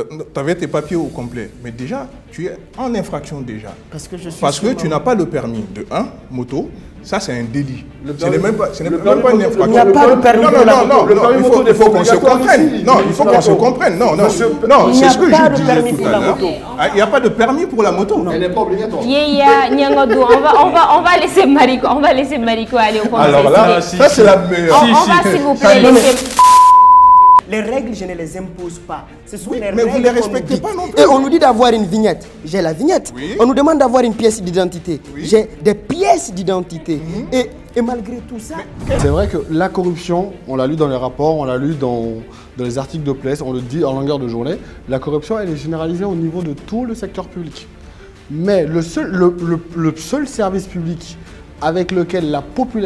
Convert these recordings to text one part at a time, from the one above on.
tu avais tes papiers au complet, mais déjà, tu es en infraction déjà. Parce que tu n'as pas le permis de 1, moto, ça c'est un délit. Ce n'est même pas une infraction. Il n'y a pas de permis. Non, il faut qu'on se comprenne. Non, il faut qu'on se comprenne. Non, c'est ce que je disais tout à l'heure. Il n'y a pas de permis pour la moto. Elle n'est pas obligatoire. Nyangodou, on va laisser Mariko aller au conseil. Alors là, ça c'est la meilleure. On va s'il vous plaît laisser... Les règles, je ne les impose pas. Ce sont les règles. Mais vous ne les respectez pas non plus. Et on nous dit d'avoir une vignette. J'ai la vignette. Oui. On nous demande d'avoir une pièce d'identité. Oui. J'ai des pièces d'identité. Et malgré tout ça... C'est vrai que la corruption, on l'a lu dans les rapports, on l'a lu dans les articles de presse, on le dit en longueur de journée, la corruption, elle est généralisée au niveau de tout le secteur public. Mais le seul service public avec lequel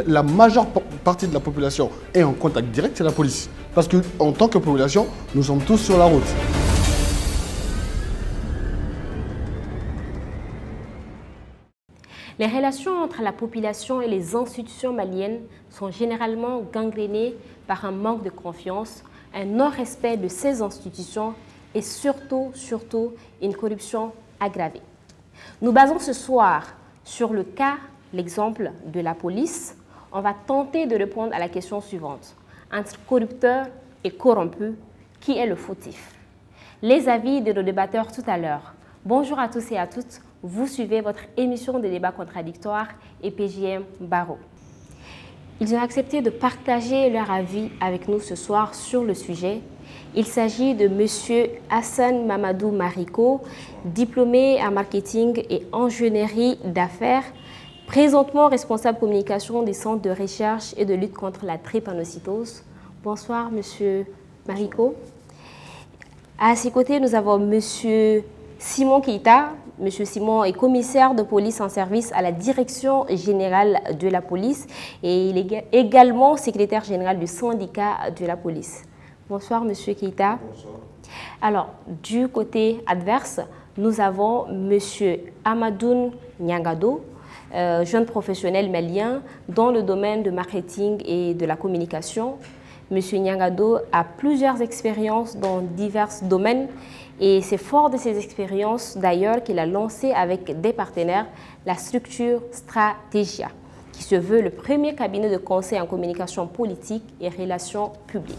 la majeure partie de la population est en contact direct, c'est la police. Parce qu'en tant que population, nous sommes tous sur la route. Les relations entre la population et les institutions maliennes sont généralement gangrénées par un manque de confiance, un non-respect de ces institutions et surtout une corruption aggravée. Nous basons ce soir sur le cas, l'exemple de la police. On va tenter de répondre à la question suivante. Entre corrupteur et corrompu, qui est le fautif? Les avis de nos débatteurs tout à l'heure. Bonjour à tous et à toutes. Vous suivez votre émission de débat contradictoire et PJM Barreau. Ils ont accepté de partager leur avis avec nous ce soir sur le sujet. Il s'agit de M. Hassan Mamadou Mariko, diplômé en marketing et ingénierie d'affaires, présentement responsable communication des centres de recherche et de lutte contre la drépanocytose. Bonsoir, M. Mariko. À ses côtés, nous avons M. Simon Keita. M. Simon est commissaire de police en service à la Direction générale de la police et il est également secrétaire général du syndicat de la police. Bonsoir, M. Keita. Bonsoir. Alors, du côté adverse, nous avons M. Amadoun Nyangado, jeune professionnel malien dans le domaine de marketing et de la communication. M. Nyangado a plusieurs expériences dans divers domaines et c'est fort de ces expériences d'ailleurs qu'il a lancé avec des partenaires la structure Stratégia, qui se veut le premier cabinet de conseil en communication politique et relations publiques.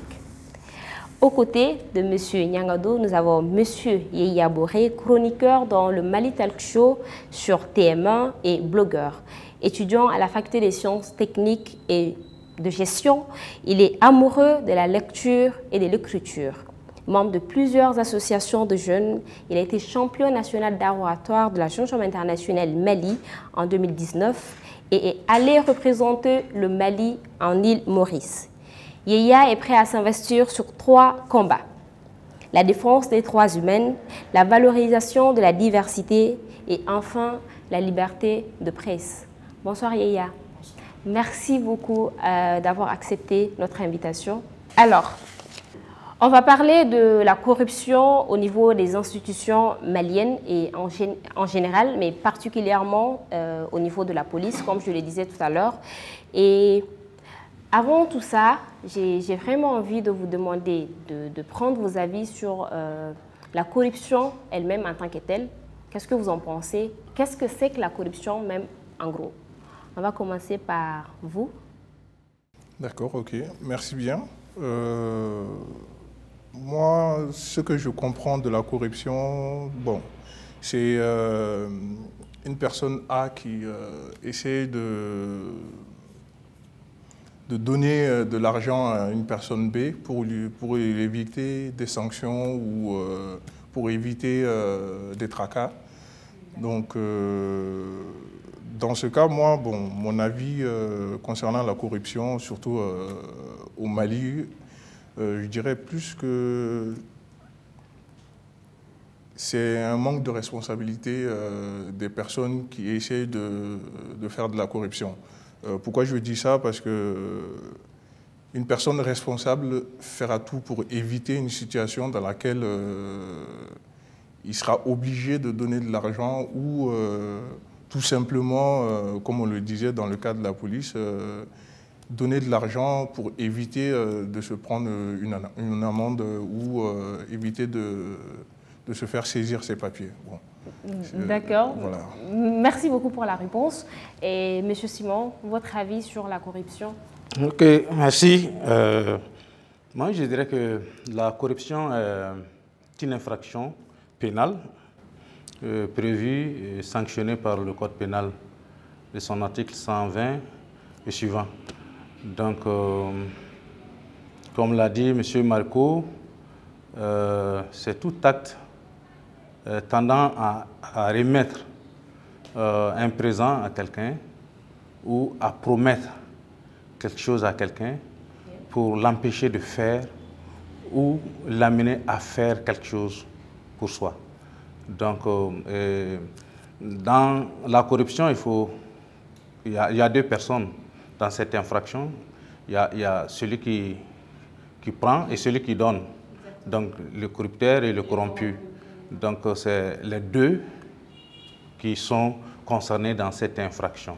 Aux côtés de M. Nyangado, nous avons M. Yeya Boré, chroniqueur dans le Mali Talk Show sur TM1 et blogueur. Étudiant à la faculté des sciences techniques et de gestion, il est amoureux de la lecture et de l'écriture. Membre de plusieurs associations de jeunes, il a été champion national d'art oratoire de la Jeune Chambre internationale Mali en 2019 et est allé représenter le Mali en île Maurice. Yeya est prêt à s'investir sur 3 combats. La défense des droits humains, la valorisation de la diversité et enfin la liberté de presse. Bonsoir Yeya. Merci beaucoup d'avoir accepté notre invitation. Alors, on va parler de la corruption au niveau des institutions maliennes et en général, mais particulièrement au niveau de la police, comme je le disais tout à l'heure. Et avant tout ça, j'ai vraiment envie de vous demander de prendre vos avis sur la corruption elle-même en tant que telle. Qu'est-ce que vous en pensez? Qu'est-ce que c'est que la corruption même en gros? On va commencer par vous. D'accord, ok. Merci bien. Moi, ce que je comprends de la corruption, bon, c'est une personne A qui essaie de donner de l'argent à une personne B pour éviter des sanctions ou pour éviter des tracas. Donc, dans ce cas, moi, bon, mon avis concernant la corruption, surtout au Mali, je dirais plus que c'est un manque de responsabilité des personnes qui essaient de faire de la corruption. Pourquoi je dis ça? Parce que une personne responsable fera tout pour éviter une situation dans laquelle il sera obligé de donner de l'argent ou tout simplement, comme on le disait dans le cas de la police, donner de l'argent pour éviter de se prendre une amende ou éviter de se faire saisir ses papiers. Bon. D'accord. Voilà. Merci beaucoup pour la réponse. Et M. Simon, votre avis sur la corruption? Ok, merci. Moi, je dirais que la corruption est une infraction pénale prévue et sanctionnée par le Code pénal de son article 120 et suivant. Donc, comme l'a dit M. Marco, c'est tout acte tendant à remettre un présent à quelqu'un ou à promettre quelque chose à quelqu'un pour l'empêcher de faire ou l'amener à faire quelque chose pour soi. Donc, dans la corruption, il y a deux personnes dans cette infraction. Il y a celui qui prend et celui qui donne. Donc, le corrupteur et le corrompu. Donc, c'est les deux qui sont concernés dans cette infraction.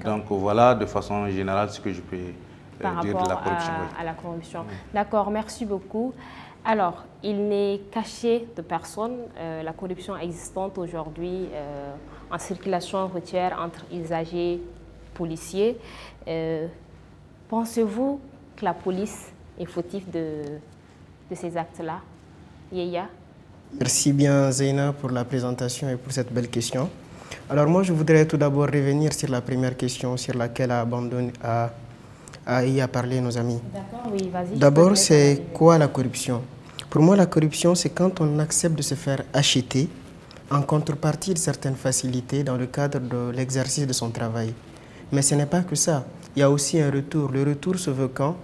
Donc, voilà de façon générale ce que je peux dire de la corruption. À la corruption. D'accord, merci beaucoup. Alors, il n'est caché de personne la corruption existante aujourd'hui en circulation routière entre usagers et policiers. Pensez-vous que la police est fautive de ces actes-là? Yaya? Merci bien Zeyna pour la présentation et pour cette belle question. Alors moi je voudrais tout d'abord revenir sur la première question sur laquelle a parlé nos amis. D'accord, oui, vas-y. D'abord c'est quoi la corruption? Pour moi la corruption c'est quand on accepte de se faire acheter en contrepartie de certaines facilités dans le cadre de l'exercice de son travail. Mais ce n'est pas que ça, il y a aussi un retour. Le retour se veut quand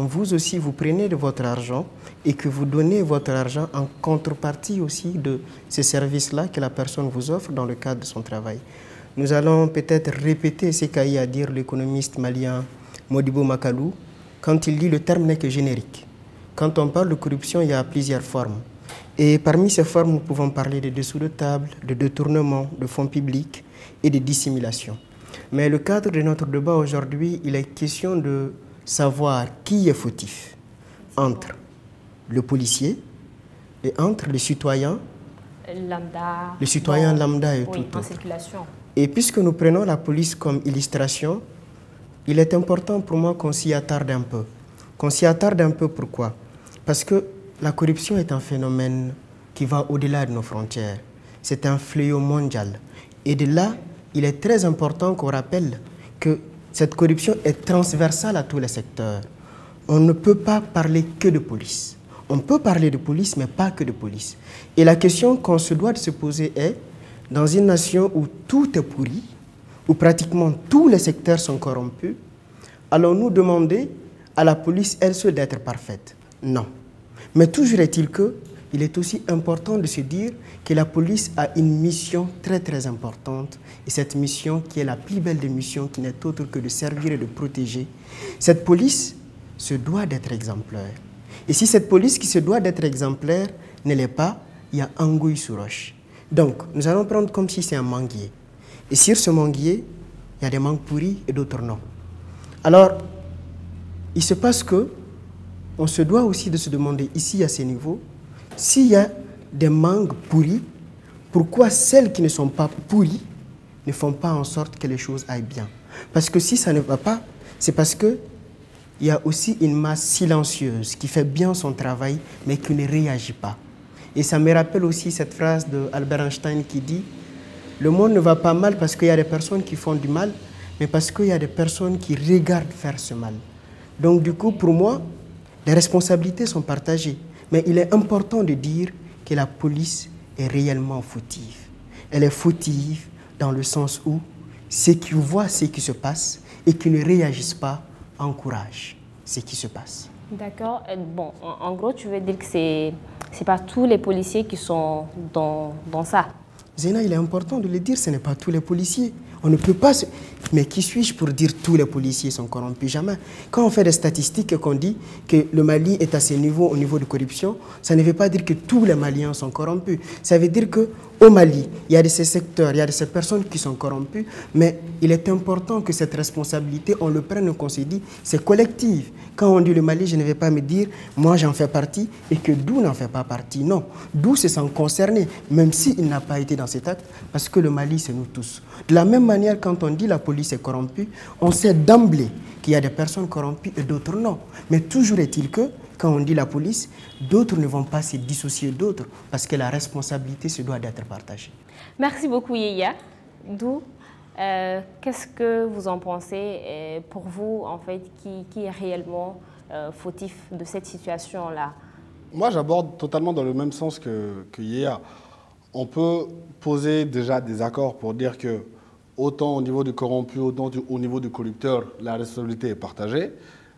vous aussi vous prenez de votre argent et que vous donnez votre argent en contrepartie aussi de ces services-là que la personne vous offre dans le cadre de son travail. Nous allons peut-être répéter ce qu'a eu à dire l'économiste malien Modibo Makalou quand il dit le terme n'est que générique. Quand on parle de corruption, il y a plusieurs formes. Et parmi ces formes, nous pouvons parler de dessous de table, de détournement, de fonds publics et de dissimulation. Mais le cadre de notre débat aujourd'hui, il est question de savoir qui est fautif entre le policier et entre le citoyen lambda, lambda et oui, tout en autre. circulation. Et puisque nous prenons la police comme illustration, il est important pour moi qu'on s'y attarde un peu. Qu'on s'y attarde un peu, pourquoi? Parce que la corruption est un phénomène qui va au-delà de nos frontières. C'est un fléau mondial. Et de là, il est très important qu'on rappelle que cette corruption est transversale à tous les secteurs. On ne peut pas parler que de police. On peut parler de police, mais pas que de police. Et la question qu'on se doit de se poser est, dans une nation où tout est pourri, où pratiquement tous les secteurs sont corrompus, allons-nous demander à la police, elle seule, d'être parfaite? Non. Mais toujours est-il qu'il est aussi important de se dire que la police a une mission très très importante. Et cette mission qui est la plus belle des missions, qui n'est autre que de servir et de protéger, cette police se doit d'être exemplaire. Et si cette police qui se doit d'être exemplaire ne l'est pas, il y a anguille sous roche. Donc, nous allons prendre comme si c'est un manguier. Et sur ce manguier, il y a des mangues pourries et d'autres non. Alors, il se passe que on se doit aussi de se demander ici à ce niveau, s'il y a des mangues pourries, pourquoi celles qui ne sont pas pourries ne font pas en sorte que les choses aillent bien? Parce que si ça ne va pas, c'est parce qu'il y a aussi une masse silencieuse qui fait bien son travail, mais qui ne réagit pas. Et ça me rappelle aussi cette phrase d'Albert Einstein qui dit « Le monde ne va pas mal parce qu'il y a des personnes qui font du mal, mais parce qu'il y a des personnes qui regardent faire ce mal. » Donc du coup, pour moi, les responsabilités sont partagées. Mais il est important de dire que la police est réellement fautive. Elle est fautive dans le sens où ceux qui voient ce qui se passe et qui ne réagissent pas encouragent ce qui se passe. D'accord. Bon, en gros, tu veux dire que c'est pas tous les policiers qui sont dans ça? Zéna, il est important de le dire, ce n'est pas tous les policiers. On ne peut pas... Mais qui suis-je pour dire tous les policiers sont corrompus? Jamais. Quand on fait des statistiques et qu'on dit que le Mali est à ce niveau, au niveau de corruption, ça ne veut pas dire que tous les Maliens sont corrompus. Ça veut dire qu'au Mali, il y a de ces secteurs, il y a de ces personnes qui sont corrompues, mais il est important que cette responsabilité, on le prenne, qu'on se dit, c'est collectif. Quand on dit le Mali, je ne vais pas me dire, moi j'en fais partie et que Dou n'en fait pas partie. Non, Dou se sent concerné, même s'il n'a pas été dans cet acte, parce que le Mali, c'est nous tous. De la même manière, quand on dit la police est corrompue, on sait d'emblée qu'il y a des personnes corrompues et d'autres non. Mais toujours est-il que, quand on dit la police, d'autres ne vont pas se dissocier d'autres, parce que la responsabilité se doit d'être partagée. Merci beaucoup, Yaya. Dou, qu'est-ce que vous en pensez pour vous, en fait, qui est réellement fautif de cette situation-là? Moi, j'aborde totalement dans le même sens que Yaya. On peut poser déjà des accords pour dire que autant au niveau du corrompu, autant au niveau du corrupteur, la responsabilité est partagée.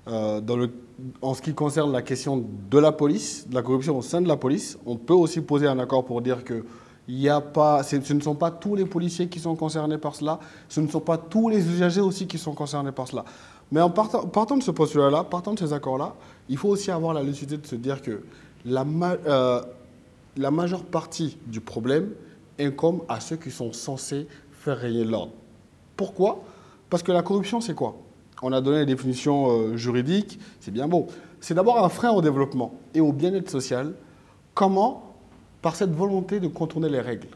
En ce qui concerne la question de la police, de la corruption au sein de la police, on peut aussi poser un accord pour dire que ce ne sont pas tous les policiers qui sont concernés par cela, ce ne sont pas tous les usagers aussi qui sont concernés par cela. Mais en partant de ce postulat-là, partant de ces accords-là, il faut aussi avoir la lucidité de se dire que la majeure partie du problème incombe à ceux qui sont censés faire régner l'ordre. Pourquoi? Parce que la corruption, c'est quoi? On a donné les définitions juridiques, c'est bien beau. C'est d'abord un frein au développement et au bien-être social. Comment? Par cette volonté de contourner les règles.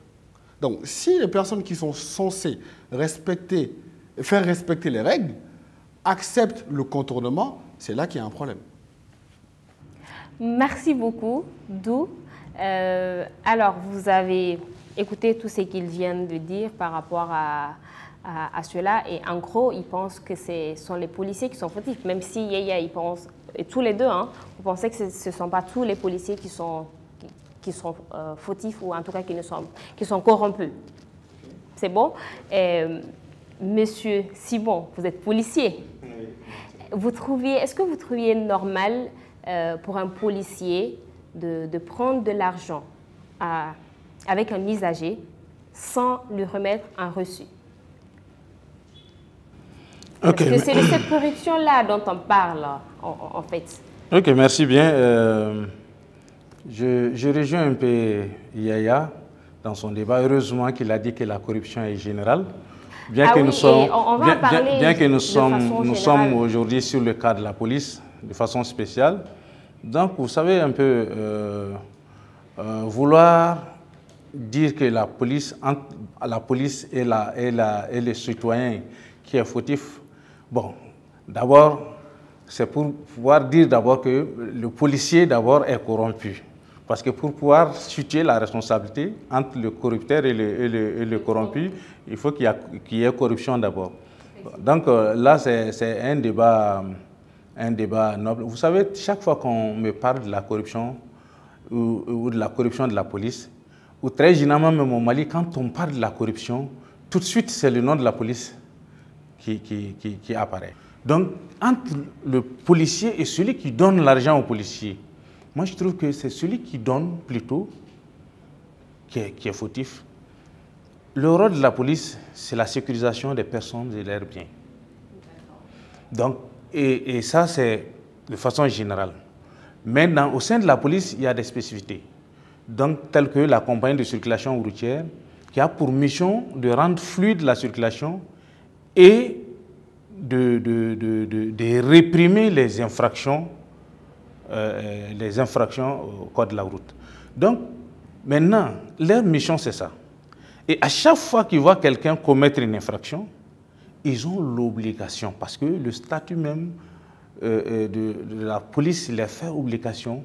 Donc, si les personnes qui sont censées faire respecter les règles acceptent le contournement, c'est là qu'il y a un problème. Merci beaucoup, Dou. Alors, vous avez écouté tout ce qu'ils viennent de dire par rapport à cela. Et en gros, ils pensent que ce sont les policiers qui sont fautifs. Même si Yaya, ils pensent, et tous les deux, hein, vous pensez que ce ne sont pas tous les policiers qui sont fautifs ou en tout cas qui sont corrompus. C'est bon? Monsieur Simon, vous êtes policier. Est-ce que vous trouviez normal pour un policier de prendre de l'argent avec un usager sans lui remettre un reçu? Okay. Parce que c'est de cette corruption-là dont on parle, en fait. Ok, merci bien. Je rejoins un peu Yaya dans son débat. Heureusement qu'il a dit que la corruption est générale. Bien que nous sommes aujourd'hui sur le cas de la police de façon spéciale. Donc, vous savez un peu, vouloir dire que la police et les citoyens qui est fautif, bon, d'abord, c'est pour pouvoir dire d'abord que le policier d'abord est corrompu. Parce que pour pouvoir situer la responsabilité entre le corrupteur et le corrompu, il faut qu'il y ait corruption d'abord. Donc là, c'est un débat noble. Vous savez, chaque fois qu'on me parle de la corruption ou de la corruption de la police, ou très généralement même au Mali, quand on parle de la corruption, tout de suite, c'est le nom de la police qui apparaît. Donc, entre le policier et celui qui donne l'argent au policier, moi, je trouve que c'est celui qui donne plutôt qui est fautif. Le rôle de la police, c'est la sécurisation des personnes et leurs biens. Donc, et ça, c'est de façon générale. Mais au sein de la police, il y a des spécificités. Donc, telles que la compagnie de circulation routière, qui a pour mission de rendre fluide la circulation et de réprimer les infractions au code de la route. Donc, maintenant, leur mission, c'est ça. Et à chaque fois qu'ils voient quelqu'un commettre une infraction, ils ont l'obligation, parce que le statut même de la police leur fait obligation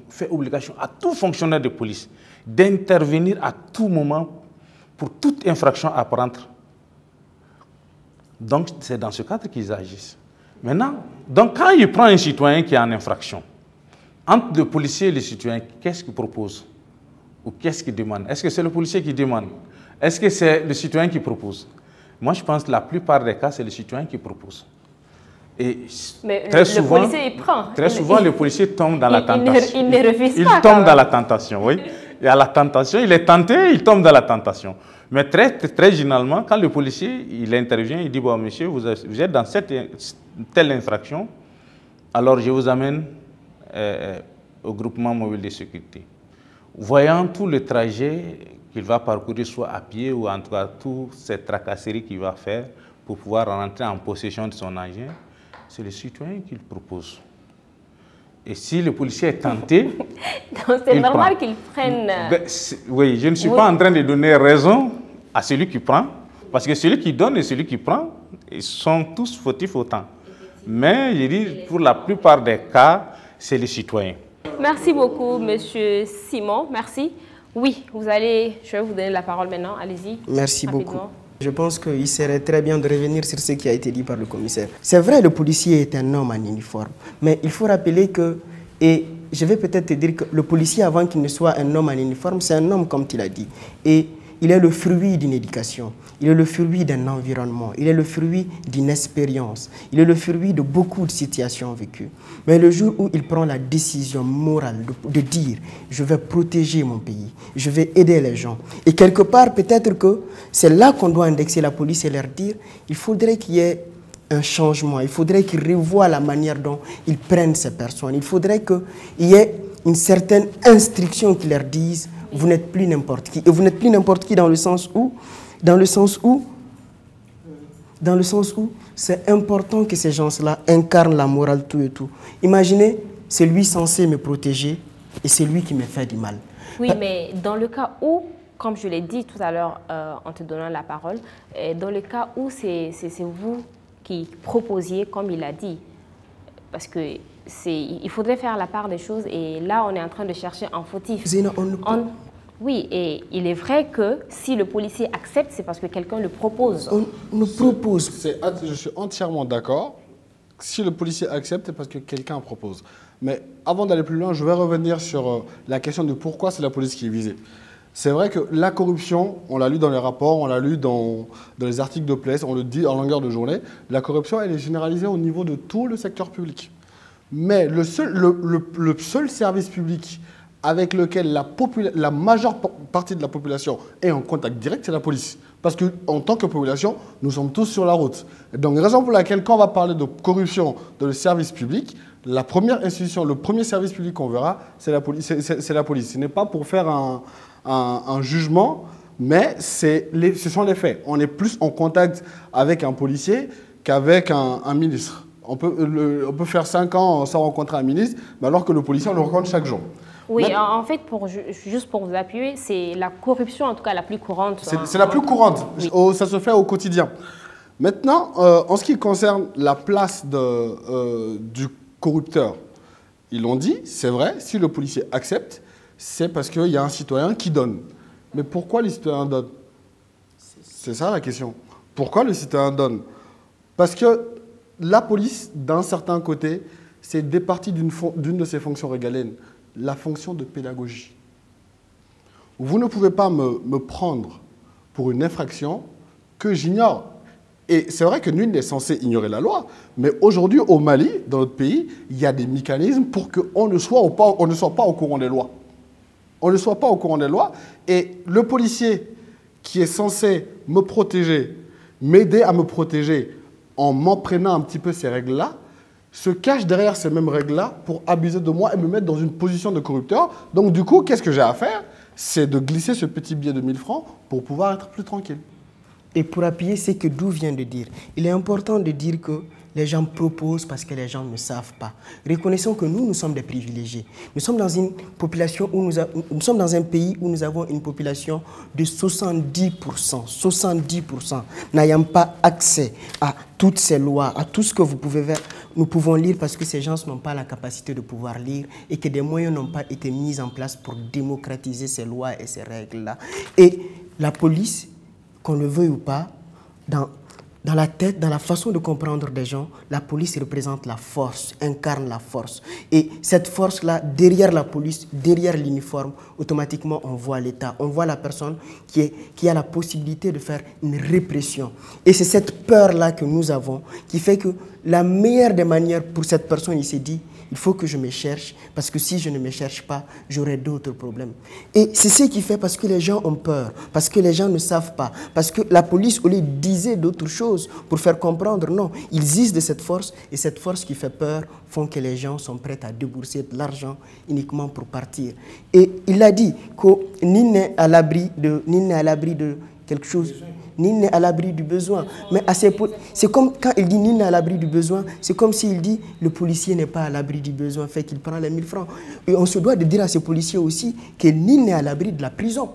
à tout fonctionnaire de police d'intervenir à tout moment pour toute infraction apparente. Donc, c'est dans ce cadre qu'ils agissent. Maintenant, donc quand il prend un citoyen qui est en infraction, entre le policier et le citoyen, qu'est-ce qu'il propose? Ou qu'est-ce qu'il demande? Est-ce que c'est le policier qui demande? Est-ce que c'est le citoyen qui propose? Moi, je pense que la plupart des cas, c'est le citoyen qui propose. Et mais très souvent, le policier, il prend. Très souvent, le policier tombe dans la tentation. Il ne refuse pas. Il tombe dans la tentation, oui. Il y a la tentation, il est tenté, il tombe dans la tentation. Mais très généralement, quand le policier il intervient, il dit, bon monsieur, vous êtes dans telle infraction, alors je vous amène au groupement mobile de sécurité. Voyant tout le trajet qu'il va parcourir, soit à pied ou en tout cas toutes ces tracasseries qu'il va faire pour pouvoir rentrer en possession de son engin, c'est le citoyen qui le propose. Et si le policier est tenté, c'est normal qu'il prenne... Oui, je ne suis pas en train de donner raison à celui qui prend, parce que celui qui donne et celui qui prend, ils sont tous fautifs autant. Mais je dis, pour la plupart des cas, c'est les citoyens. Merci beaucoup, Monsieur Simon. Merci. Oui, je vais vous donner la parole maintenant. Allez-y. Merci beaucoup. Je pense qu'il serait très bien de revenir sur ce qui a été dit par le commissaire. C'est vrai, le policier est un homme en uniforme, mais il faut rappeler que, et je vais peut-être te dire que le policier, avant qu'il ne soit un homme en uniforme, c'est un homme comme tu l'as dit. Et il est le fruit d'une éducation, il est le fruit d'un environnement, il est le fruit d'une expérience, il est le fruit de beaucoup de situations vécues. Mais le jour où il prend la décision morale de dire « je vais protéger mon pays, je vais aider les gens », et quelque part peut-être que c'est là qu'on doit indexer la police et leur dire « il faudrait qu'il y ait un changement, il faudrait qu'ils revoient la manière dont ils prennent ces personnes, il faudrait qu'il y ait une certaine instruction qui leur dise « vous n'êtes plus n'importe qui ». Et vous n'êtes plus n'importe qui dans le sens où c'est important que ces gens-là incarnent la morale tout et tout. Imaginez, c'est lui censé me protéger et c'est lui qui me fait du mal. Oui, mais dans le cas où, comme je l'ai dit tout à l'heure en te donnant la parole, dans le cas où c'est vous qui proposiez, comme il a dit, parce que il faudrait faire la part des choses et là, on est en train de chercher un fautif. Oui, et il est vrai que si le policier accepte, c'est parce que quelqu'un le propose. On nous propose. Je suis entièrement d'accord. Si le policier accepte, c'est parce que quelqu'un propose. Mais avant d'aller plus loin, je vais revenir sur la question de pourquoi c'est la police qui est visée. C'est vrai que la corruption, on l'a lu dans les rapports, on l'a lu dans les articles de presse, on le dit en longueur de journée, la corruption, elle est généralisée au niveau de tout le secteur public. Mais le seul service public avec lequel la majeure partie de la population est en contact direct, c'est la police. Parce qu'en tant que population, nous sommes tous sur la route. Et donc, raison pour laquelle, quand on va parler de corruption dans le service public, la première institution, le premier service public qu'on verra, c'est la police. Ce n'est pas pour faire un jugement, mais ce sont les faits. On est plus en contact avec un policier qu'avec un ministre. On peut faire 5 ans sans rencontrer un ministre, mais alors que le policier, on le rencontre chaque jour. Oui, en fait, juste pour vous appuyer, c'est la corruption, en tout cas, la plus courante. C'est la plus courante. Oui. Ça se fait au quotidien. Maintenant, en ce qui concerne la place du corrupteur, ils l'ont dit, c'est vrai, si le policier accepte, c'est parce qu'il y a un citoyen qui donne. Mais pourquoi les citoyens donnent? C'est ça la question. Pourquoi le citoyen donne? Parce que la police, d'un certain côté, c'est départi d'une de ses fonctions régaliennes. La fonction de pédagogie. Vous ne pouvez pas me prendre pour une infraction que j'ignore. Et c'est vrai que nul n'est censé ignorer la loi, mais aujourd'hui, au Mali, dans notre pays, il y a des mécanismes pour qu'on ne soit pas au courant des lois. On ne soit pas au courant des lois. Et le policier qui est censé me protéger, m'aider à me protéger en m'en prenant un petit peu ces règles-là, se cache derrière ces mêmes règles-là pour abuser de moi et me mettre dans une position de corrupteur. Donc du coup, qu'est-ce que j'ai à faire? C'est de glisser ce petit billet de 1000 francs pour pouvoir être plus tranquille. Et pour appuyer ce que Dou vient de dire, il est important de dire que les gens proposent parce que les gens ne savent pas. Reconnaissons que nous sommes des privilégiés. Nous sommes dans une population nous sommes dans un pays où nous avons une population de 70%. 70% n'ayant pas accès à toutes ces lois, à tout ce que vous pouvez faire. Nous pouvons lire parce que ces gens n'ont pas la capacité de pouvoir lire et que des moyens n'ont pas été mis en place pour démocratiser ces lois et ces règles-là. Et la police, qu'on le veuille ou pas, dans la tête, dans la façon de comprendre des gens, la police représente la force, incarne la force. Et cette force-là, derrière la police, derrière l'uniforme, automatiquement on voit l'État, on voit la personne qui a la possibilité de faire une répression. Et c'est cette peur-là que nous avons qui fait que la meilleure des manières pour cette personne, il s'est dit, Il faut que je me cherche, parce que si je ne me cherche pas, j'aurai d'autres problèmes. Et c'est ce qui fait parce que les gens ont peur, parce que les gens ne savent pas, parce que la police, au lieu disait d'autres choses pour faire comprendre, non, ils usent de cette force, et cette force qui fait peur font que les gens sont prêts à débourser de l'argent uniquement pour partir. Et il a dit que ni n'est à l'abri de quelque chose, ni n'est à l'abri du besoin. Mais c'est comme quand il dit ni n'est à l'abri du besoin, c'est comme s'il dit le policier n'est pas à l'abri du besoin, fait qu'il prend les 1000 francs. Et on se doit de dire à ces policiers aussi que ni n'est à l'abri de la prison.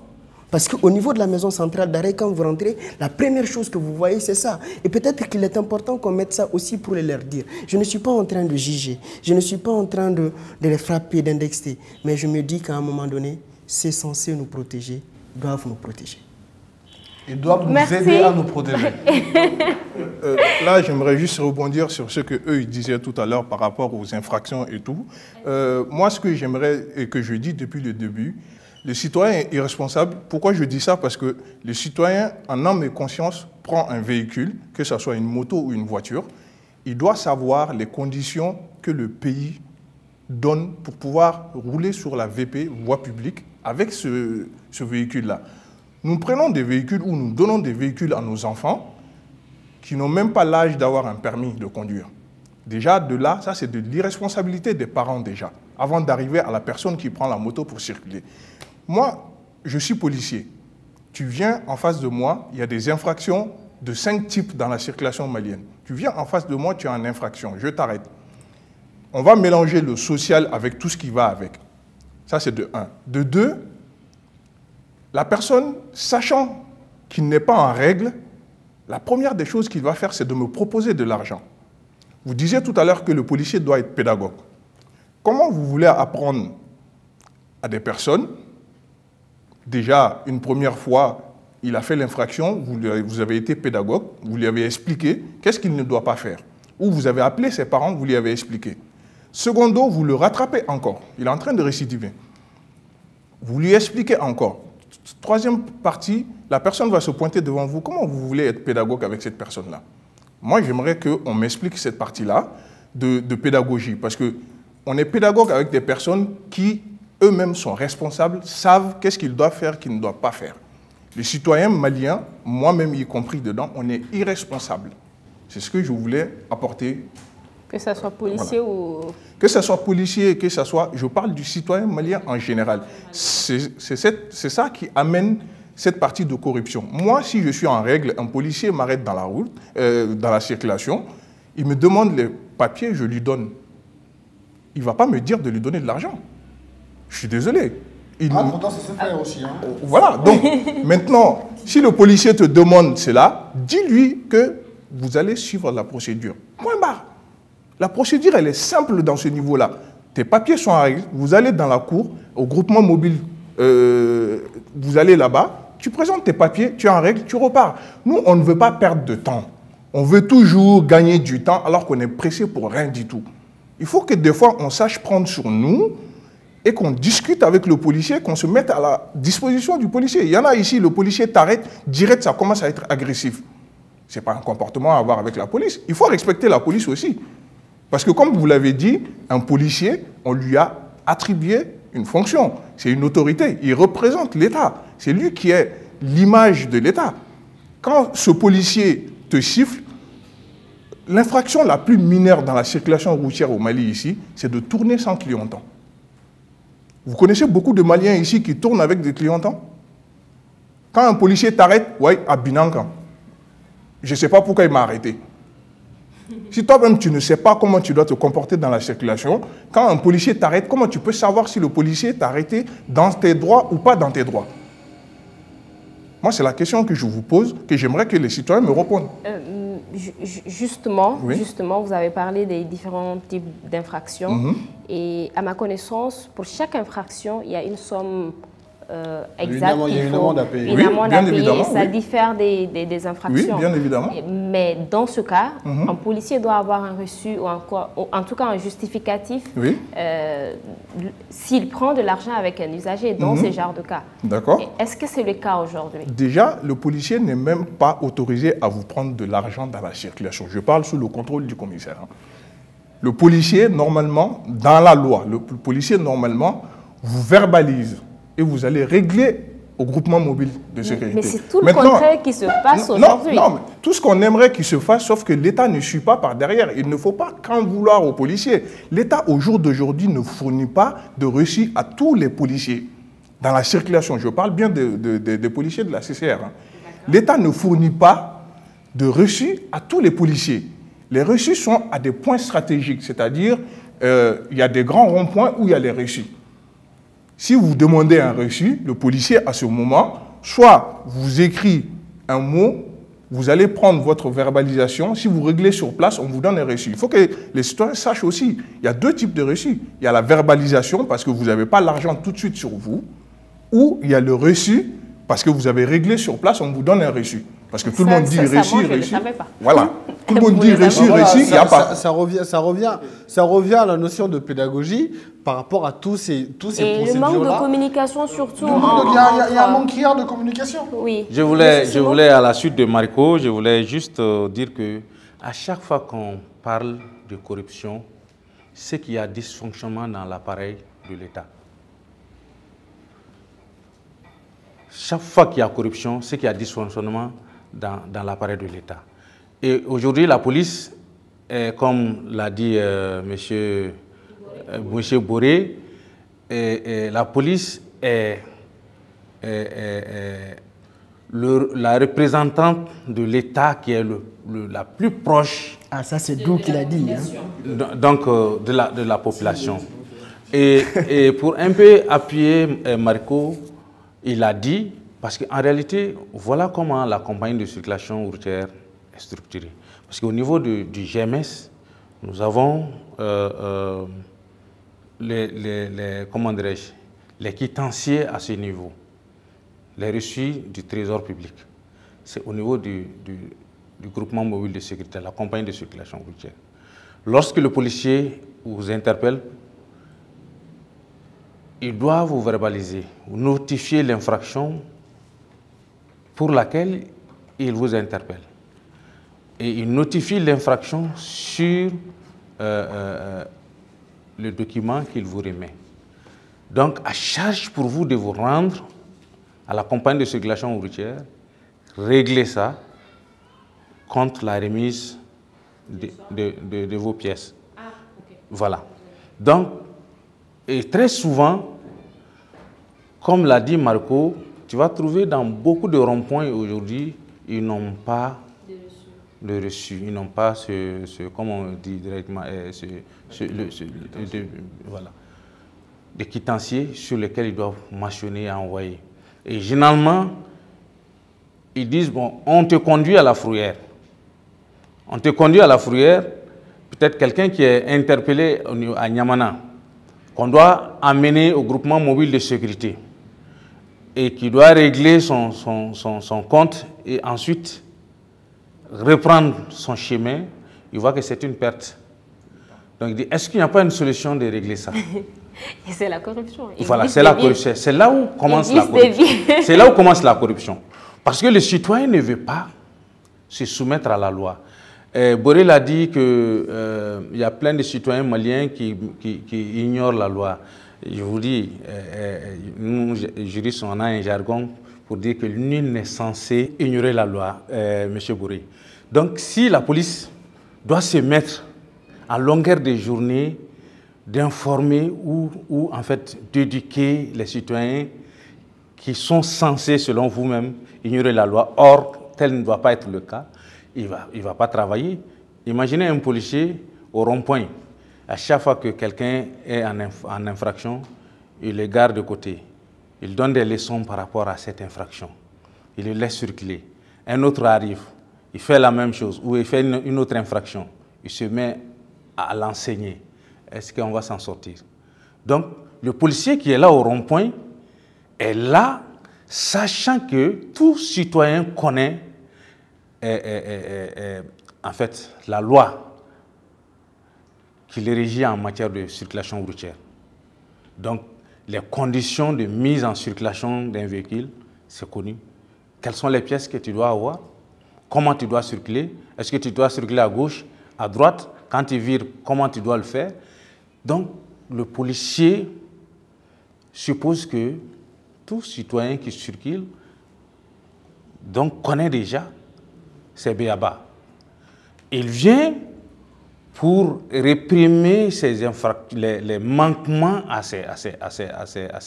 Parce qu'au niveau de la maison centrale d'arrêt, quand vous rentrez, la première chose que vous voyez, c'est ça. Et peut-être qu'il est important qu'on mette ça aussi pour leur dire. Je ne suis pas en train de juger, je ne suis pas en train de les frapper, d'indexer. Mais je me dis qu'à un moment donné, c'est censé nous protéger, doivent nous protéger. Ils doivent nous aider à nous protéger. Là, j'aimerais juste rebondir sur ce qu'eux disaient tout à l'heure par rapport aux infractions et tout. Moi, ce que j'aimerais et que je dis depuis le début, le citoyen est irresponsable. Pourquoi je dis ça? Parce que le citoyen, en âme et conscience, prend un véhicule, que ce soit une moto ou une voiture. Il doit savoir les conditions que le pays donne pour pouvoir rouler sur la VP, voie publique, avec ce véhicule-là. Nous prenons des véhicules ou nous donnons des véhicules à nos enfants qui n'ont même pas l'âge d'avoir un permis de conduire. Déjà, de là, ça c'est de l'irresponsabilité des parents déjà, avant d'arriver à la personne qui prend la moto pour circuler. Moi, je suis policier. Tu viens en face de moi, il y a des infractions de 5 types dans la circulation malienne. Tu viens en face de moi, tu as une infraction, je t'arrête. On va mélanger le social avec tout ce qui va avec. Ça c'est de 1. De 2, la personne, sachant qu'il n'est pas en règle, la première des choses qu'il va faire, c'est de me proposer de l'argent. Vous disiez tout à l'heure que le policier doit être pédagogue. Comment vous voulez apprendre à des personnes, déjà une première fois, il a fait l'infraction, vous avez été pédagogue, vous lui avez expliqué qu'est-ce qu'il ne doit pas faire. Ou vous avez appelé ses parents, vous lui avez expliqué. Secondo, vous le rattrapez encore, il est en train de récidiver. Vous lui expliquez encore. Troisième partie, la personne va se pointer devant vous. Comment vous voulez être pédagogue avec cette personne-là? Moi, j'aimerais qu'on m'explique cette partie-là de pédagogie. Parce qu'on est pédagogue avec des personnes qui, eux-mêmes, sont responsables, savent qu'est-ce qu'ils doivent faire, qu'ils ne doivent pas faire. Les citoyens maliens, moi-même y compris dedans, on est irresponsables. C'est ce que je voulais apporter. Que ce soit policier ou... Que ce soit policier, que ce soit... Je parle du citoyen malien en général. C'est ça qui amène cette partie de corruption. Moi, si je suis en règle, un policier m'arrête dans la route, dans la circulation, il me demande les papiers, je lui donne. Il ne va pas me dire de lui donner de l'argent. Je suis désolé. Pourtant, c'est faire aussi. Hein. Voilà. Donc, maintenant, si le policier te demande cela, dis-lui que vous allez suivre la procédure. Point barre. La procédure, elle est simple dans ce niveau-là. Tes papiers sont en règle, vous allez dans la cour, au groupement mobile, vous allez là-bas, tu présentes tes papiers, tu es en règle, tu repars. Nous, on ne veut pas perdre de temps. On veut toujours gagner du temps alors qu'on est pressé pour rien du tout. Il faut que des fois, on sache prendre sur nous et qu'on discute avec le policier, qu'on se mette à la disposition du policier. Il y en a ici, le policier t'arrête, direct, ça commence à être agressif. Ce n'est pas un comportement à avoir avec la police. Il faut respecter la police aussi. Parce que comme vous l'avez dit, un policier, on lui a attribué une fonction. C'est une autorité. Il représente l'État. C'est lui qui est l'image de l'État. Quand ce policier te siffle, l'infraction la plus mineure dans la circulation routière au Mali ici, c'est de tourner sans clignotant. Vous connaissez beaucoup de Maliens ici qui tournent avec des clignotants? Quand un policier t'arrête, ouais, à Binanka, je ne sais pas pourquoi il m'a arrêté. Si toi-même, tu ne sais pas comment tu dois te comporter dans la circulation, quand un policier t'arrête, comment tu peux savoir si le policier t'a arrêté dans tes droits ou pas dans tes droits? Moi, c'est la question que je vous pose, que j'aimerais que les citoyens me répondent. Justement, oui. Justement, vous avez parlé des différents types d'infractions. Et à ma connaissance, pour chaque infraction, il y a une somme exact. Il y a une amende à payer. Une amende à payer, ça diffère des infractions. Oui, bien évidemment. Mais dans ce cas, un policier doit avoir un reçu ou en tout cas un justificatif s'il prend de l'argent avec un usager dans ce genre de cas. D'accord. Est-ce que c'est le cas aujourd'hui? Déjà, le policier n'est même pas autorisé à vous prendre de l'argent dans la circulation. Je parle sous le contrôle du commissaire. le policier, normalement, dans la loi, le policier, normalement, vous verbalise et vous allez régler au groupement mobile de sécurité. Mais c'est tout le contraire qui se passe aujourd'hui. Non, mais tout ce qu'on aimerait qu'il se fasse, sauf que l'État ne suit pas par derrière. Il ne faut pas qu'en vouloir aux policiers. L'État, au jour d'aujourd'hui, ne fournit pas de reçu à tous les policiers dans la circulation. Je parle bien des policiers de la CCR. Hein. L'État ne fournit pas de reçu à tous les policiers. Les reçus sont à des points stratégiques, c'est-à-dire il y a des grands ronds-points où il y a les reçus. Si vous demandez un reçu, le policier, à ce moment, soit vous écrit un mot, vous allez prendre votre verbalisation. Si vous réglez sur place, on vous donne un reçu. Il faut que les citoyens sachent aussi, il y a deux types de reçus. Il y a la verbalisation, parce que vous n'avez pas l'argent tout de suite sur vous, ou il y a le reçu, parce que vous avez réglé sur place, on vous donne un reçu. Parce que tout le monde dit reçu, reçu. Voilà. Tout le monde dit reçu, reçu, il n'y a pas. Ça revient à la notion de pédagogie par rapport à tous ces procédures-là. Et le manque de communication surtout. Il y a un manque hier de communication. Oui. Je voulais, à la suite de Marco, je voulais juste dire que à chaque fois qu'on parle de corruption, c'est qu'il y a dysfonctionnement dans l'appareil de l'État. Chaque fois qu'il y a corruption, c'est qu'il y a dysfonctionnement dans l'appareil de l'État. Et aujourd'hui, la police, comme l'a dit M. Boré, la police est la représentante de l'État qui est la plus proche. Ah, ça c'est Dou qui l'a dit. Hein. Donc, de la population. Et pour un peu appuyer Marco, il a dit, parce qu'en réalité, voilà comment la compagnie de circulation routière est structurée. Parce qu'au niveau du GMS, nous avons les quitanciers à ce niveau, les reçus du trésor public. C'est au niveau du groupement mobile de sécurité, la compagnie de circulation routière. Lorsque le policier vous interpelle, il doit vous verbaliser, vous notifier l'infraction pour laquelle il vous interpelle. Et il notifie l'infraction sur le document qu'il vous remet. Donc, à charge pour vous de vous rendre à la compagnie de circulation routière, régler ça contre la remise de vos pièces. Ah, okay. Voilà. Donc, et très souvent, comme l'a dit Marco, tu vas trouver dans beaucoup de ronds-points aujourd'hui, ils n'ont pas de reçu. Ils n'ont pas comme on dit directement, voilà, des quitanciers sur lesquels ils doivent mentionner et envoyer. Et généralement, ils disent, bon, on te conduit à la fourrière. On te conduit à la fourrière, peut-être quelqu'un qui est interpellé à Niamana, qu'on doit amener au groupement mobile de sécurité et qui doit régler son compte et ensuite reprendre son chemin, il voit que c'est une perte. Donc il dit, est-ce qu'il n'y a pas une solution de régler ça? Et c'est la corruption. Voilà, c'est la corruption. C'est là où commence la corruption. C'est là où commence la corruption. Parce que le citoyen ne veut pas se soumettre à la loi. Boré a dit qu'il y a plein de citoyens maliens qui ignorent la loi. Je vous dis, nous, juristes, on a un jargon pour dire que nul n'est censé ignorer la loi, M. Boré. Donc, si la police doit se mettre en longueur de journée d'informer ou en fait d'éduquer les citoyens qui sont censés, selon vous-même, ignorer la loi, or, tel ne doit pas être le cas, il ne va pas travailler. Imaginez un policier au rond-point. À chaque fois que quelqu'un est en infraction, il le garde de côté. Il donne des leçons par rapport à cette infraction. Il le laisse circuler. Un autre arrive, il fait la même chose, ou il fait une autre infraction. Il se met à l'enseigner. Est-ce qu'on va s'en sortir? Donc, le policier qui est là au rond-point est là, sachant que tout citoyen connaît en fait la loi qui les régit en matière de circulation routière. Donc, les conditions de mise en circulation d'un véhicule, c'est connu. Quelles sont les pièces que tu dois avoir? Comment tu dois circuler? Est-ce que tu dois circuler à gauche, à droite, quand tu vires, comment tu dois le faire. Donc, le policier suppose que tout citoyen qui circule donc, connaît déjà ses b.a.-ba. Il vient pour réprimer les manquements à ces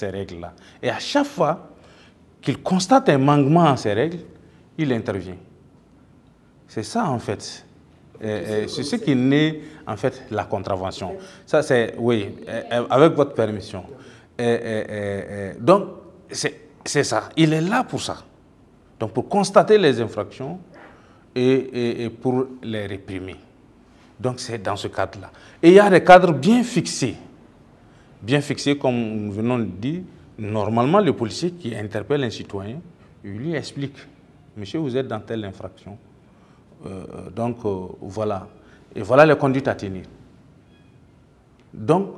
règles-là. Et à chaque fois qu'il constate un manquement à ces règles, il intervient. C'est ça, en fait. C'est ce qui naît, en fait, la contravention. Ça, c'est, oui, avec votre permission. Donc, c'est ça. Il est là pour ça. Donc, pour constater les infractions et pour les réprimer. Donc, c'est dans ce cadre-là. Et il y a des cadres bien fixés. Bien fixés, comme nous venons de dire. Normalement, le policier qui interpelle un citoyen, il lui explique. Monsieur, vous êtes dans telle infraction. Voilà. Et voilà les conduites à tenir. Donc,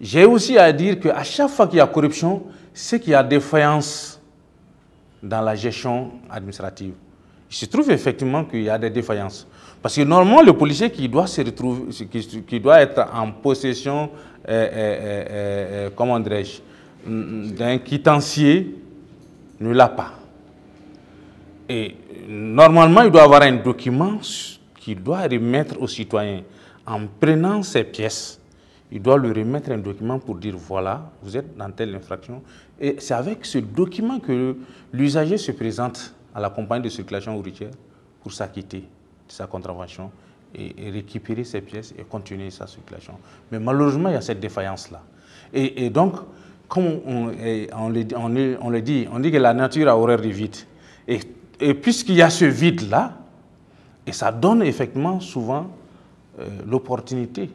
j'ai aussi à dire qu'à chaque fois qu'il y a corruption, c'est qu'il y a défaillance dans la gestion administrative. Il se trouve effectivement qu'il y a des défaillances. Parce que normalement, le policier qui doit se retrouver, qui doit être en possession, comment dirais-je, d'un quitancier, ne l'a pas. Et normalement, il doit avoir un document qu'il doit remettre au citoyen. En prenant ces pièces, il doit lui remettre un document pour dire, voilà, vous êtes dans telle infraction. Et c'est avec ce document que l'usager se présente à la compagnie de circulation routière pour s'acquitter de sa contravention et récupérer ses pièces et continuer sa circulation. Mais malheureusement, il y a cette défaillance-là. Et donc, comme on le dit que la nature a horreur du vide. Et puisqu'il y a ce vide-là, et ça donne effectivement souvent l'opportunité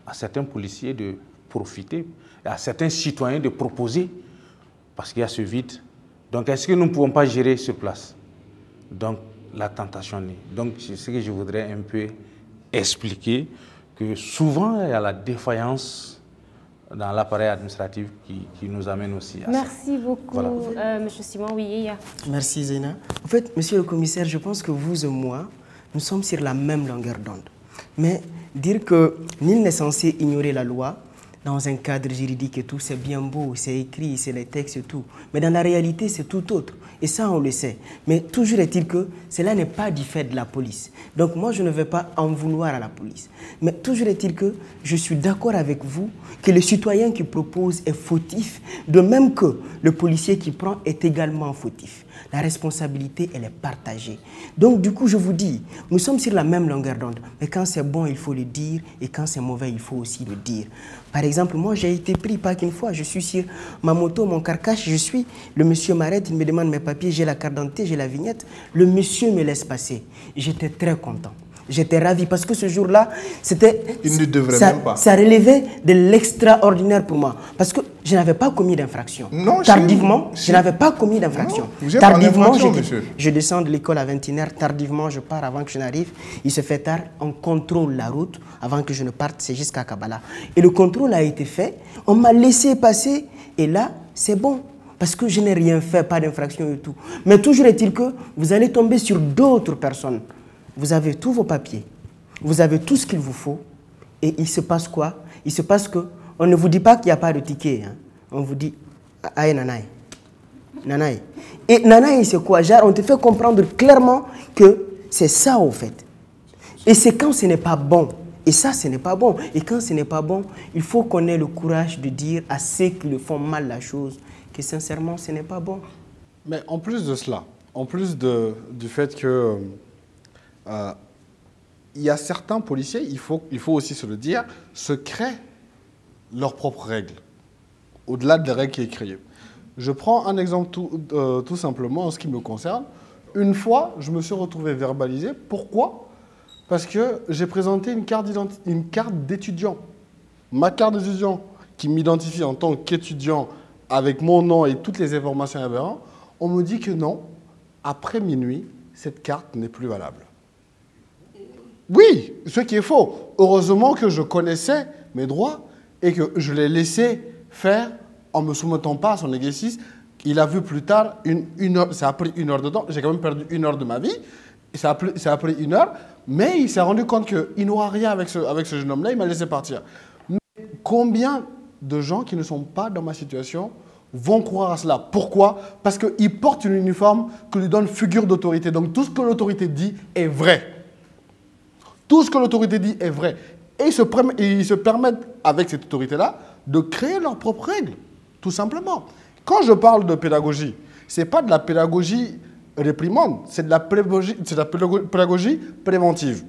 à certains policiers de profiter, et à certains citoyens de proposer, parce qu'il y a ce vide. Donc, est-ce que nous ne pouvons pas gérer sur place? Donc, la tentation naît. Donc, c'est ce que je voudrais un peu expliquer, que souvent, il y a la défaillance dans l'appareil administratif qui nous amène aussi à Merci ça. beaucoup, Voilà. Monsieur Simon. Oui, Merci, Zéna. En fait, monsieur le commissaire, je pense que vous et moi, nous sommes sur la même longueur d'onde. Mais dire que nul n'est censé ignorer la loi dans un cadre juridique et tout, c'est bien beau, c'est écrit, c'est les textes et tout. Mais dans la réalité, c'est tout autre. Et ça, on le sait. Mais toujours est-il que cela n'est pas du fait de la police. Donc moi, je ne vais pas en vouloir à la police. Mais toujours est-il que je suis d'accord avec vous que le citoyen qui propose est fautif, de même que le policier qui prend est également fautif. La responsabilité, elle est partagée. Donc, du coup, je vous dis, nous sommes sur la même longueur d'onde. Mais quand c'est bon, il faut le dire. Et quand c'est mauvais, il faut aussi le dire. Par exemple, moi, j'ai été pris pas qu'une fois. Je suis sur ma moto, mon carcache, le monsieur m'arrête, il me demande mes papiers, j'ai la carte d'identité, j'ai la vignette. Le monsieur me laisse passer. J'étais très content. J'étais ravi parce que ce jour-là, c'était... Il ne devrait même pas. Ça relevait de l'extraordinaire pour moi. Parce que je n'avais pas commis d'infraction. Tardivement, je n'avais pas commis d'infraction. Tardivement, je descends de l'école à 21h. Tardivement, je pars avant que je n'arrive. Il se fait tard. On contrôle la route avant que je ne parte. C'est jusqu'à Kabbalah. Et le contrôle a été fait. On m'a laissé passer. Et là, c'est bon. Parce que je n'ai rien fait, pas d'infraction et tout. Mais toujours est-il que vous allez tomber sur d'autres personnes. Vous avez tous vos papiers, vous avez tout ce qu'il vous faut, et il se passe quoi? Il se passe qu'on ne vous dit pas qu'il n'y a pas de ticket. Hein. On vous dit, aïe nanaï. Nanaï. Et nanaï, c'est quoi? Genre, on te fait comprendre clairement que c'est ça au fait. Et c'est quand ce n'est pas bon. Et ça, ce n'est pas bon. Et quand ce n'est pas bon, il faut qu'on ait le courage de dire à ceux qui le font mal la chose que sincèrement, ce n'est pas bon. Mais en plus de cela, en plus du fait que... il y a certains policiers, il faut aussi se le dire, se créent leurs propres règles, au-delà des règles qui est créée. Je prends un exemple tout simplement en ce qui me concerne. Une fois, je me suis retrouvé verbalisé. Pourquoi? Parce que j'ai présenté une carte d'étudiant. Ma carte d'étudiant qui m'identifie en tant qu'étudiant avec mon nom et toutes les informations aberrantes, on me dit que non, après minuit, cette carte n'est plus valable. Oui, ce qui est faux. Heureusement que je connaissais mes droits et que je l'ai laissé faire en ne me soumettant pas à son exercice. Il a vu plus tard une heure, ça a pris 1 heure de temps, j'ai quand même perdu 1 heure de ma vie, ça a pris 1 heure Mais il s'est rendu compte qu'il n'aura rien avec ce jeune homme-là, il m'a laissé partir. Mais combien de gens qui ne sont pas dans ma situation vont croire à cela? Pourquoi? Parce qu'ils portent une uniforme qui lui donne figure d'autorité. Donc tout ce que l'autorité dit est vrai. Tout ce que l'autorité dit est vrai. Et ils se permettent, avec cette autorité-là, de créer leurs propres règles, tout simplement. Quand je parle de pédagogie, ce n'est pas de la pédagogie réprimande, c'est de la pédagogie préventive.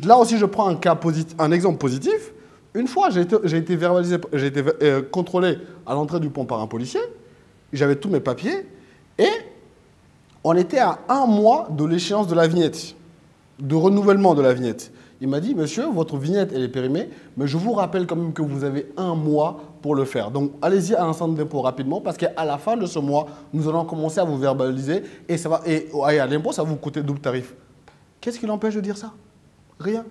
Là aussi, je prends un exemple positif. Une fois, j'ai été verbalisé, j'ai été contrôlé à l'entrée du pont par un policier. J'avais tous mes papiers et on était à 1 mois de l'échéance de la vignette, de renouvellement de la vignette. Il m'a dit, monsieur, votre vignette, elle est périmée, mais je vous rappelle quand même que vous avez 1 mois pour le faire. Donc, allez-y à un centre d'impôt rapidement parce qu'à la fin de ce mois, nous allons commencer à vous verbaliser et à l'impôt, ça va vous coûter double tarif. Qu'est-ce qui l'empêche de dire ça? Rien.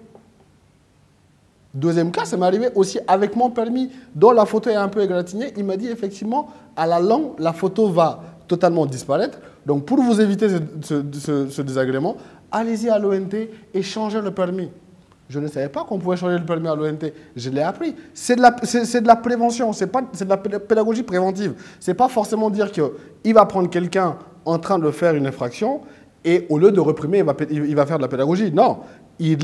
Deuxième cas, ça m'est arrivé aussi avec mon permis, dont la photo est un peu égratignée. Il m'a dit, effectivement, à la longue, la photo va totalement disparaître. Donc, pour vous éviter ce désagrément, allez-y à l'ONT et changez le permis. Je ne savais pas qu'on pouvait changer le permis à l'ONT. Je l'ai appris. C'est de la prévention, c'est de la pédagogie préventive. Ce n'est pas forcément dire qu'il va prendre quelqu'un en train de faire une infraction et au lieu de réprimer, il va faire de la pédagogie. Non, il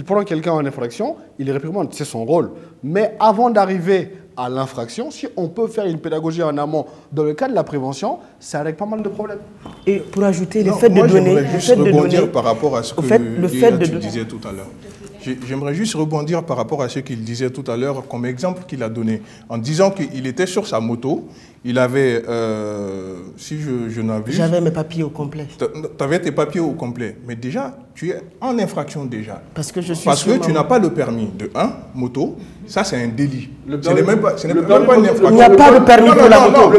prend quelqu'un en infraction, il le réprimande, c'est son rôle. Mais avant d'arriver à l'infraction, si on peut faire une pédagogie en amont dans le cadre de la prévention, ça règle pas mal de problèmes. Et pour ajouter, le fait de donner... juste rebondir par rapport à ce que tu disais tout à l'heure. J'aimerais juste rebondir par rapport à ce qu'il disait tout à l'heure comme exemple qu'il a donné. En disant qu'il était sur sa moto, il avait, si je n'abuse... J'avais mes papiers au complet. Tu avais tes papiers au complet. Mais déjà, tu es en infraction déjà. Parce que tu n'as pas le permis de 1, moto. Ça, c'est un délit. Ce n'est même pas une infraction. Il n'y a pas de permis pour la moto.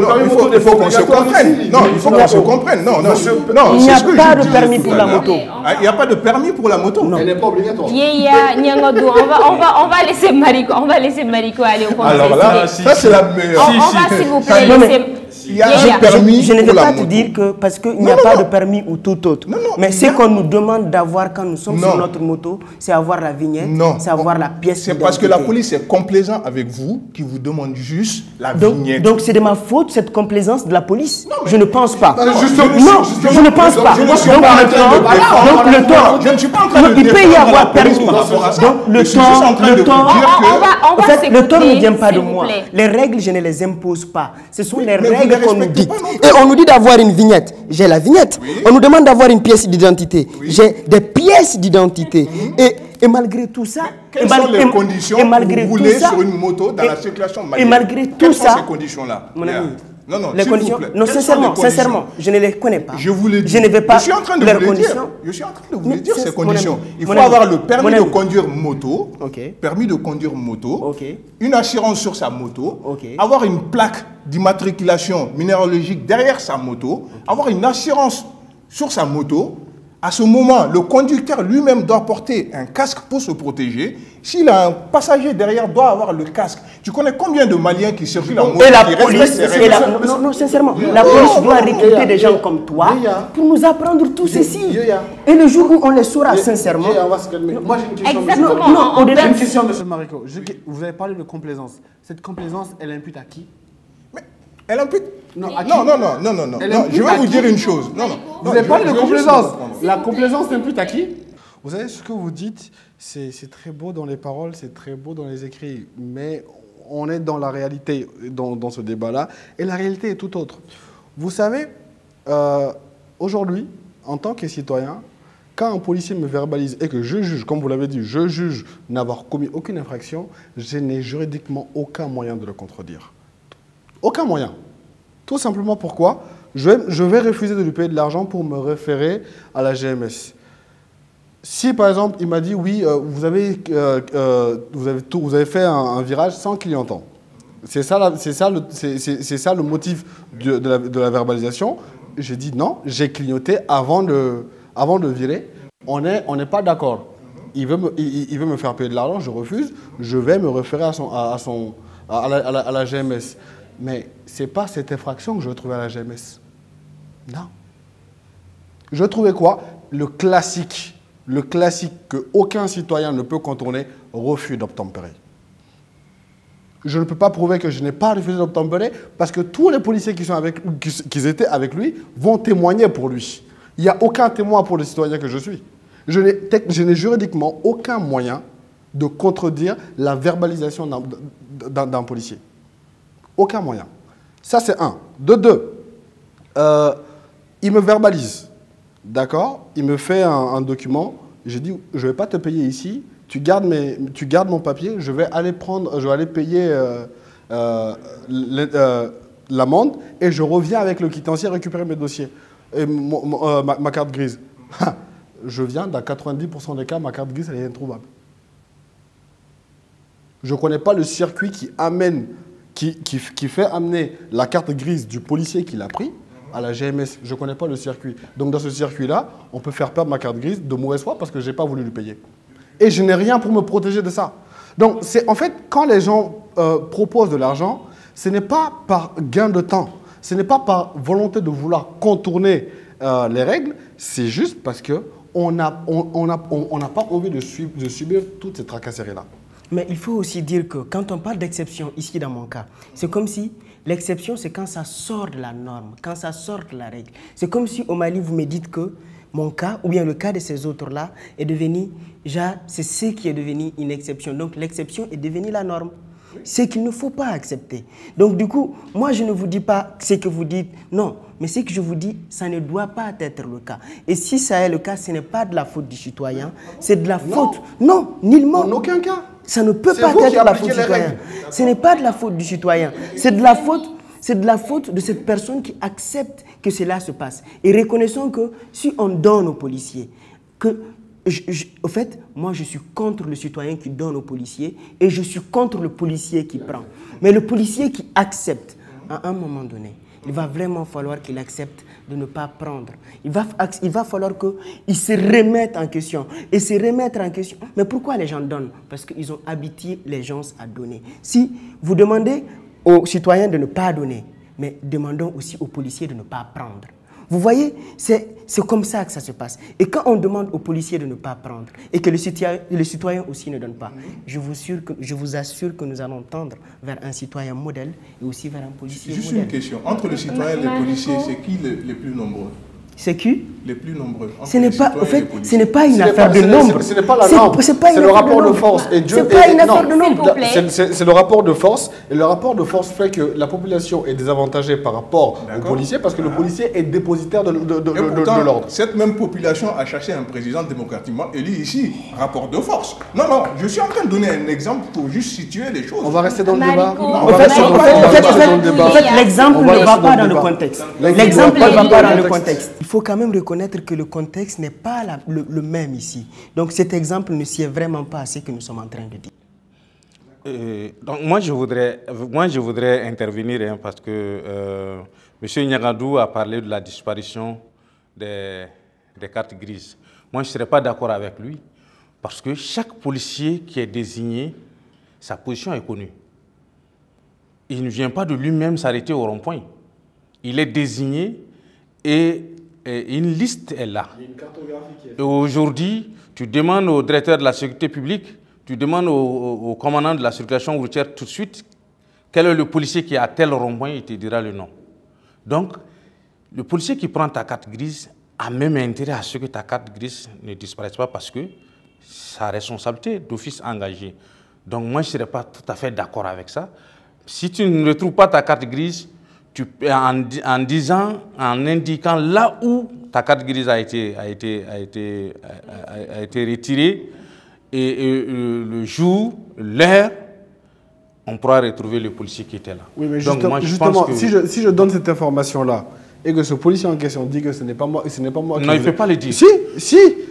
Il faut qu'on se comprenne. Non, il faut qu'on se comprenne. Non, il n'y a pas de permis pour la moto. Il n'y a pas de permis pour la moto. Elle n'est pas obligatoire. Nyangodou, on va laisser Mariko aller au conseil. Alors là, ça c'est la meilleure. On va s'il vous plaît laisser... Je ne vais pas te dire que parce qu'il n'y a pas de permis ou tout autre. Mais ce qu'on nous demande d'avoir quand nous sommes sur notre moto, c'est avoir la vignette, c'est avoir la pièce d'identité. C'est parce que la police est complaisant avec vous qui vous demande juste la vignette. Donc c'est de ma faute cette complaisance de la police? Je ne pense pas. Non, je ne pense pas. Donc le temps, je ne suis pas en train de il peut y avoir permis. Donc le temps ne vient pas de moi. Les règles, je ne les impose pas. Ce sont les règles qu'on nous dit. Et on nous dit d'avoir une vignette. J'ai la vignette. Oui. On nous demande d'avoir une pièce d'identité. Oui. J'ai des pièces d'identité. Et malgré tout ça... Quelles sont les conditions que vous voulez sur une moto dans la circulation manuelle? Et malgré tout quelles ça... sont ces conditions-là? Mon ami, non, les conditions, non, sincèrement, je ne les connais pas. Je vous le dis. Je ne vais pas. Je suis en train de vous le dire. Je suis en train de vous le dire, ces conditions. Il faut avoir le permis de conduire moto, permis de conduire moto, une assurance sur sa moto, avoir une plaque d'immatriculation minéralogique derrière sa moto, avoir une assurance sur sa moto. À ce moment, le conducteur lui-même doit porter un casque pour se protéger. S'il a un passager derrière, doit avoir le casque. Tu connais combien de Maliens qui circulent en moto? Et la police, non, sincèrement, la police doit recruter des gens comme toi pour nous apprendre tout ceci. Et le jour où on les saura, sincèrement... Moi, j'ai une question. Exactement. J'ai une question, M. Mariko. Vous avez parlé de complaisance. Cette complaisance, elle impute à qui? Elle impute... Non, je vais vous dire une chose. Vous avez parlé de complaisance. La complaisance impute à qui? Vous savez, ce que vous dites, c'est très beau dans les paroles, c'est très beau dans les écrits, mais on est dans la réalité, dans ce débat-là, et la réalité est tout autre. Vous savez, aujourd'hui, en tant que citoyen, quand un policier me verbalise et que je juge, comme vous l'avez dit, je juge n'avoir commis aucune infraction, je n'ai juridiquement aucun moyen de le contredire. Aucun moyen. Tout simplement pourquoi je vais refuser de lui payer de l'argent pour me référer à la GMS. Si par exemple il m'a dit oui, vous avez fait un virage sans clignotant. C'est ça le motif de la verbalisation. J'ai dit non, j'ai clignoté avant de virer. On n'est pas d'accord. Il veut me faire payer de l'argent, je refuse. Je vais me référer à la GMS. Mais ce n'est pas cette infraction que je vais trouver à la GMS. Non. Je trouvais quoi? Le classique le classique qu'aucun citoyen ne peut contourner, refus d'obtempérer. Je ne peux pas prouver que je n'ai pas refusé d'obtempérer parce que tous les policiers qui étaient avec lui vont témoigner pour lui. Il n'y a aucun témoin pour le citoyen que je suis. Je n'ai juridiquement aucun moyen de contredire la verbalisation d'un policier. Aucun moyen. Ça, c'est un. De deux, il me verbalise. D'accord? Il me fait un document. J'ai dit, je ne vais pas te payer ici. Tu gardes mon papier. Je vais aller payer l'amende et je reviens avec le quitancier récupérer mes dossiers. Et ma carte grise. Je viens, dans 90% des cas, ma carte grise, elle est introuvable. Je ne connais pas le circuit qui fait amener la carte grise du policier qui l'a pris à la GMS. Je ne connais pas le circuit. Donc, dans ce circuit-là, on peut faire perdre ma carte grise de mauvaise foi parce que je n'ai pas voulu lui payer. Et je n'ai rien pour me protéger de ça. Donc, en fait, quand les gens proposent de l'argent, ce n'est pas par gain de temps. Ce n'est pas par volonté de vouloir contourner les règles. C'est juste parce qu'on n'a pas envie de subir toutes ces tracasseries-là. Mais il faut aussi dire que quand on parle d'exception, ici dans mon cas, c'est comme si l'exception, c'est quand ça sort de la norme, quand ça sort de la règle. C'est comme si au Mali, vous me dites que mon cas, ou bien le cas de ces autres-là, est devenu, c'est ce qui est devenu une exception. Donc l'exception est devenue la norme. C'est qu'il ne faut pas accepter. Donc du coup, moi je ne vous dis pas ce que vous dites, non. Mais ce que je vous dis, ça ne doit pas être le cas. Et si ça est le cas, ce n'est pas de la faute du citoyen, c'est de la faute. Non, nullement. En aucun cas. Ça ne peut pas être la faute du citoyen. Ce n'est pas de la faute du citoyen. C'est de la faute de cette personne qui accepte que cela se passe. Et reconnaissons que si on donne aux policiers, au fait, moi je suis contre le citoyen qui donne aux policiers et je suis contre le policier qui prend. Mais le policier qui accepte, à un moment donné, il va vraiment falloir qu'il accepte de ne pas prendre. Il va falloir qu'il se remette en question. Et se remettre en question. Mais pourquoi les gens donnent? Parce qu'ils ont habitué les gens à donner. Si vous demandez aux citoyens de ne pas donner, mais demandons aussi aux policiers de ne pas prendre. Vous voyez, c'est comme ça que ça se passe. Et quand on demande aux policiers de ne pas prendre et que les citoyens aussi ne donnent pas, je vous assure que nous allons tendre vers un citoyen modèle et aussi vers un policier modèle. Juste une question. Entre les citoyens et les policiers, c'est qui les plus nombreux? C'est qui? Les plus nombreux. Ce n'est pas, au fait, ce n'est pas une affaire de nombre. Ce n'est pas la norme. C'est le rapport de force. Ce n'est pas une affaire de nombre. C'est le rapport de force. Et le rapport de force fait que la population est désavantagée par rapport aux policiers parce que le policier est dépositaire de l'ordre. Cette même population a cherché un président démocratiquement élu ici. Rapport de force. Non, non, je suis en train de donner un exemple pour juste situer les choses. On va rester dans le débat. En fait, l'exemple ne va pas dans le contexte. L'exemple ne va pas dans le contexte. Il faut quand même reconnaître que le contexte n'est pas le même ici. Donc cet exemple ne sied vraiment pas à ce que nous sommes en train de dire. Donc moi je voudrais intervenir parce que M. Nyangadou a parlé de la disparition des cartes grises. Moi je ne serais pas d'accord avec lui parce que chaque policier qui est désigné, sa position est connue. Il ne vient pas de lui-même s'arrêter au rond-point. Il est désigné et une liste est là. Et aujourd'hui, tu demandes au directeur de la sécurité publique, tu demandes au commandant de la circulation routière tout de suite quel est le policier qui est à tel rond-point, il te dira le nom. Donc, le policier qui prend ta carte grise a même intérêt à ce que ta carte grise ne disparaisse pas parce que sa responsabilité d'office engagée. Donc, moi, je ne serais pas tout à fait d'accord avec ça. Si tu ne retrouves pas ta carte grise, en indiquant là où ta carte grise a été retirée et le jour, l'heure, on pourra retrouver le policier qui était là. Oui, mais justement, si je donne cette information-là et que ce policier en question dit que ce n'est pas moi, non, il ne peut pas le dire. Si,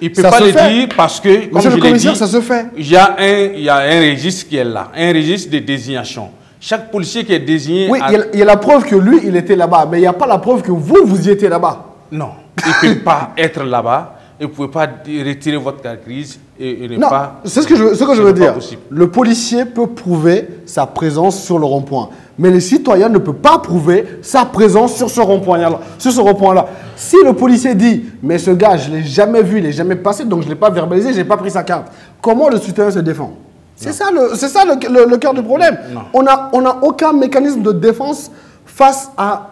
il ne peut pas le dire parce que, comme je l'ai dit, ça se fait. Il y a un registre qui est là, un registre de désignation. Chaque policier qui est désigné... Oui, il y a la preuve que lui, il était là-bas, mais il n'y a pas la preuve que vous y étiez là-bas. Non, il ne peut pas être là-bas et vous ne pouvez pas retirer votre carte grise et ne non, pas... c'est ce que je veux dire. Possible. Le policier peut prouver sa présence sur le rond-point, mais le citoyen ne peut pas prouver sa présence sur ce rond-point-là. Si le policier dit, mais ce gars, je ne l'ai jamais vu, il n'est jamais passé, donc je ne l'ai pas verbalisé, je n'ai pas pris sa carte, comment le citoyen se défend? C'est ça le cœur du problème. Non. On n'a aucun mécanisme de défense face à...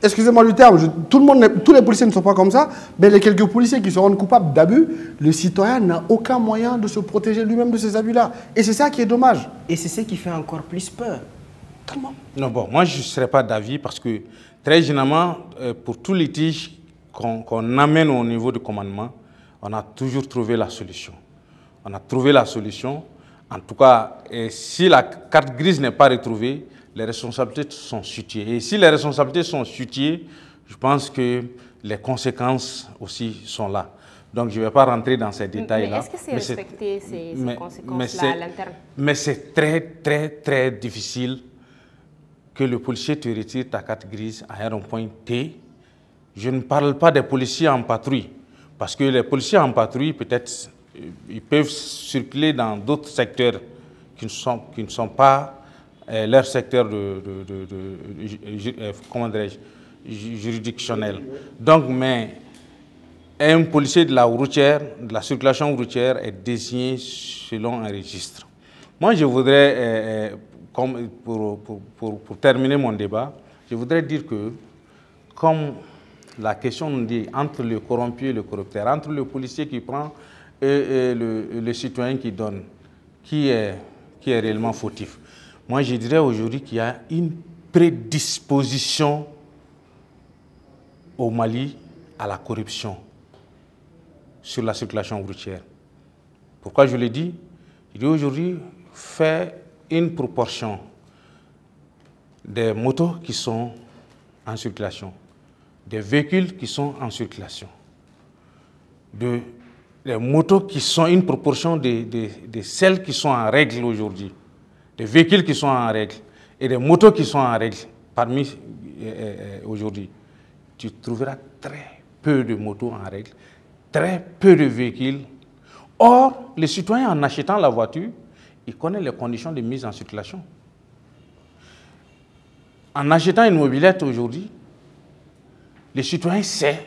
Excusez-moi du terme, tous les policiers ne sont pas comme ça, mais les quelques policiers qui se rendent coupables d'abus, le citoyen n'a aucun moyen de se protéger lui-même de ces abus-là. Et c'est ça qui est dommage. Et c'est ce qui fait encore plus peur. Tellement. Non, bon, moi je ne serais pas d'avis parce que très généralement, pour tout litige qu'on amène au niveau du commandement, on a toujours trouvé la solution. On a trouvé la solution. En tout cas, si la carte grise n'est pas retrouvée, les responsabilités sont situées. Et si les responsabilités sont situées, je pense que les conséquences aussi sont là. Donc, je ne vais pas rentrer dans ces détails-là. Mais est-ce que c'est respecté, ces conséquences-là à l'interne? Mais c'est très, très, très difficile que le policier te retire ta carte grise à un point T. Je ne parle pas des policiers en patrouille. Parce que les policiers en patrouille, peut-être, ils peuvent circuler dans d'autres secteurs qui ne sont pas leur secteur juridictionnel. Donc, mais un policier de la routière, de la circulation routière est désigné selon un registre. Moi, je voudrais, pour terminer mon débat, je voudrais dire que, comme la question nous dit, entre le corrompu et le corrupteur, entre le policier qui prend et le citoyen qui donne, qui est réellement fautif. Moi, je dirais aujourd'hui qu'il y a une prédisposition au Mali à la corruption sur la circulation routière. Pourquoi je le dis? Il dit aujourd'hui, fait une proportion des motos qui sont en circulation, des véhicules qui sont en circulation, des motos qui sont une proportion de celles qui sont en règle aujourd'hui, des véhicules qui sont en règle et des motos qui sont en règle parmi aujourd'hui. Tu trouveras très peu de motos en règle, très peu de véhicules. Or, le citoyen, en achetant la voiture, il connaît les conditions de mise en circulation. En achetant une mobilette aujourd'hui, le citoyen sait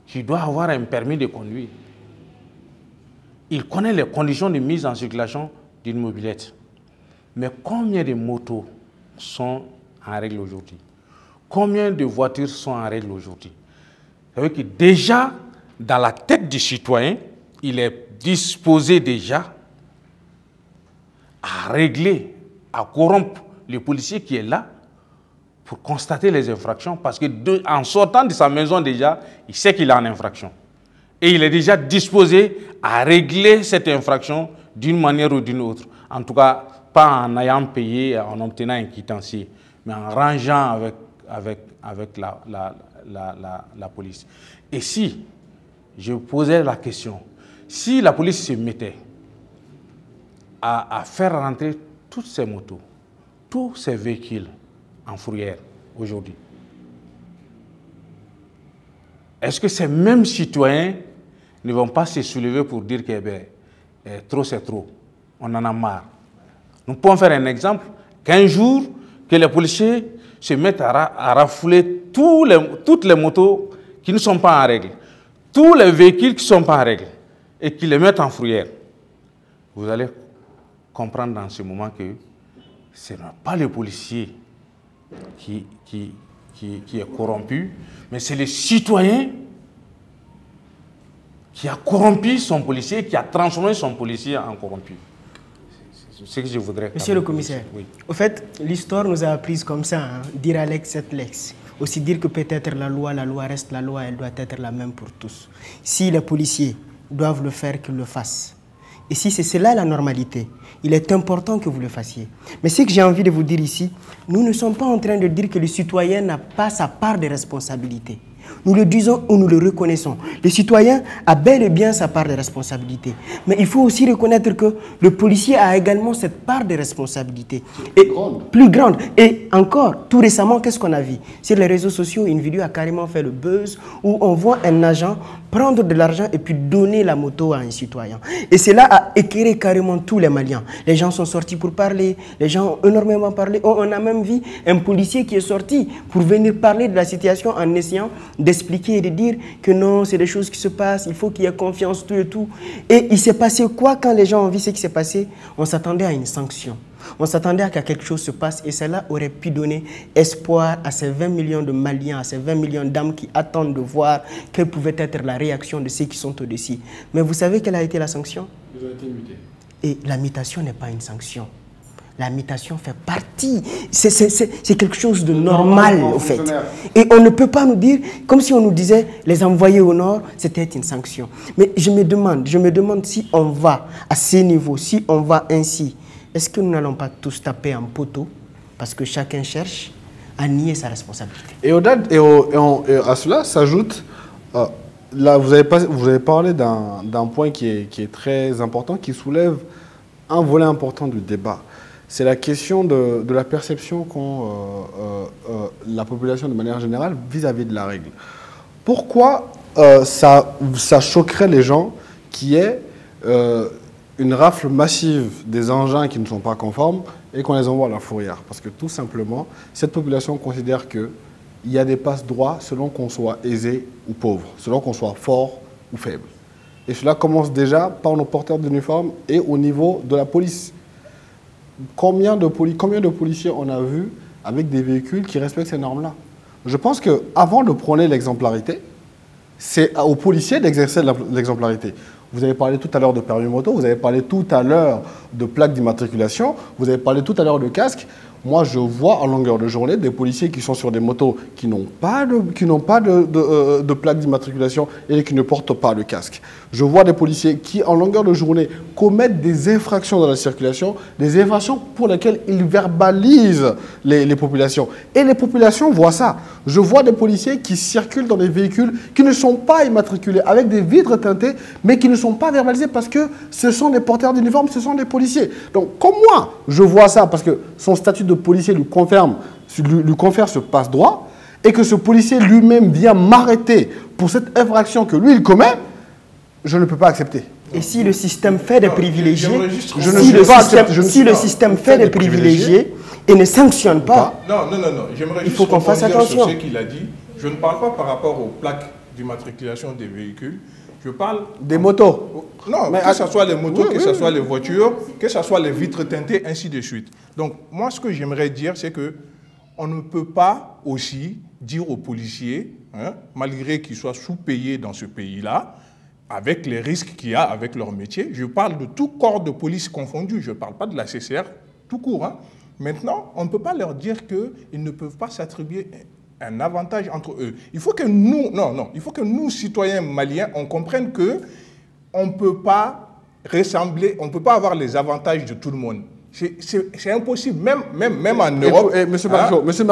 qu'il doit avoir un permis de conduire. Il connaît les conditions de mise en circulation d'une mobilette. Mais combien de motos sont en règle aujourd'hui? Combien de voitures sont en règle aujourd'hui? Ça veut dire que déjà, dans la tête du citoyen, il est disposé déjà à régler, à corrompre le policier qui est là pour constater les infractions, parce que en sortant de sa maison déjà, il sait qu'il est en infraction. Et il est déjà disposé à régler cette infraction d'une manière ou d'une autre. En tout cas, pas en ayant payé, en obtenant un quitancier, mais en rangeant avec la police. Et si, je posais la question, si la police se mettait à faire rentrer toutes ces motos, tous ces véhicules en fourrière aujourd'hui, est-ce que ces mêmes citoyens ne vont pas se soulever pour dire que trop c'est trop, on en a marre? Nous pouvons faire un exemple, qu'un jour, que les policiers se mettent à rafouler toutes les motos qui ne sont pas en règle, tous les véhicules qui ne sont pas en règle, et qui les mettent en fourrière. Vous allez comprendre dans ce moment que ce n'est pas le policier qui est corrompu, mais c'est le citoyen qui a corrompu son policier, qui a transformé son policier en corrompu. C'est ce que je voudrais... Monsieur le commissaire, oui. Au fait, l'histoire nous a appris comme ça, hein, dire à l'ex, c'est l'ex. Aussi dire que peut-être la loi reste la loi, elle doit être la même pour tous. Si les policiers doivent le faire, qu'ils le fassent. Et si c'est cela la normalité, il est important que vous le fassiez. Mais ce que j'ai envie de vous dire ici, nous ne sommes pas en train de dire que le citoyen n'a pas sa part de responsabilité. Nous le disons ou nous le reconnaissons. Le citoyen a bel et bien sa part de responsabilité. Mais il faut aussi reconnaître que le policier a également cette part de responsabilité. Et plus grande. Et encore, tout récemment, qu'est-ce qu'on a vu? Sur les réseaux sociaux, une vidéo a carrément fait le buzz où on voit un agent prendre de l'argent et puis donner la moto à un citoyen. Et cela a éclairé carrément tous les Maliens. Les gens sont sortis pour parler, les gens ont énormément parlé. On a même vu un policier qui est sorti pour venir parler de la situation en essayant d'expliquer et de dire que non, c'est des choses qui se passent, il faut qu'il y ait confiance, tout et tout. Et il s'est passé quoi quand les gens ont vu ce qui s'est passé? On s'attendait à une sanction. On s'attendait à ce que quelque chose se passe et cela aurait pu donner espoir à ces 20 millions de Maliens, à ces 20 millions d'âmes qui attendent de voir quelle pouvait être la réaction de ceux qui sont au-dessus. Mais vous savez quelle a été la sanction? Ils ont été mutés. Et la mutation n'est pas une sanction. La mutation fait partie, c'est quelque chose de normal au fait. Et on ne peut pas nous dire, comme si on nous disait, les envoyer au nord, c'était une sanction. Mais je me demande si on va à ces niveaux, si on va ainsi, est-ce que nous n'allons pas tous taper en poteau parce que chacun cherche à nier sa responsabilité? Et à cela s'ajoute, là vous avez parlé d'un point qui est très important, qui soulève un volet important du débat. C'est la question de la perception qu'ont la population de manière générale vis-à-vis de la règle. Pourquoi ça choquerait les gens qu'il y ait une rafle massive des engins qui ne sont pas conformes et qu'on les envoie à la fourrière? Parce que tout simplement, cette population considère qu'il y a des passe-droits selon qu'on soit aisé ou pauvre, selon qu'on soit fort ou faible. Et cela commence déjà par nos porteurs d'uniforme et au niveau de la police. Combien de policiers on a vu avec des véhicules qui respectent ces normes-là? Je pense qu'avant de prôner l'exemplarité, c'est aux policiers d'exercer l'exemplarité. Vous avez parlé tout à l'heure de permis moto, vous avez parlé tout à l'heure de plaques d'immatriculation, vous avez parlé tout à l'heure de casque. Moi, je vois en longueur de journée des policiers qui sont sur des motos qui n'ont pas de plaque d'immatriculation et qui ne portent pas de casque. Je vois des policiers qui, en longueur de journée, commettent des infractions dans la circulation, des infractions pour lesquelles ils verbalisent les populations. Et les populations voient ça. Je vois des policiers qui circulent dans des véhicules qui ne sont pas immatriculés, avec des vitres teintées, mais qui ne sont pas verbalisés parce que ce sont des porteurs d'uniforme, ce sont des policiers. Donc, comme moi, je vois ça parce que son statut de policier lui confère ce passe-droit et que ce policier lui-même vient m'arrêter pour cette infraction que lui, il commet, je ne peux pas accepter. Et si le système fait des privilégiés, si le système fait des privilégiés et ne sanctionne pas, il faut qu'on fasse attention. Sur ce qu'il a dit, je ne parle pas par rapport aux plaques d'immatriculation des véhicules. Je parle des motos. Non, mais que ce soit les motos, que ce soit les voitures, que ce soit les vitres teintées, ainsi de suite. Donc, moi, ce que j'aimerais dire, c'est qu'on ne peut pas aussi dire aux policiers, malgré qu'ils soient sous-payés dans ce pays-là, avec les risques qu'il y a avec leur métier. Je parle de tout corps de police confondu, je ne parle pas de la CCR, tout court. Maintenant, on ne peut pas leur dire qu'ils ne peuvent pas s'attribuer un avantage entre eux. Il faut que nous, citoyens maliens, on comprenne qu'on ne peut pas ressembler, on ne peut pas avoir les avantages de tout le monde. C'est impossible, même en Europe. Monsieur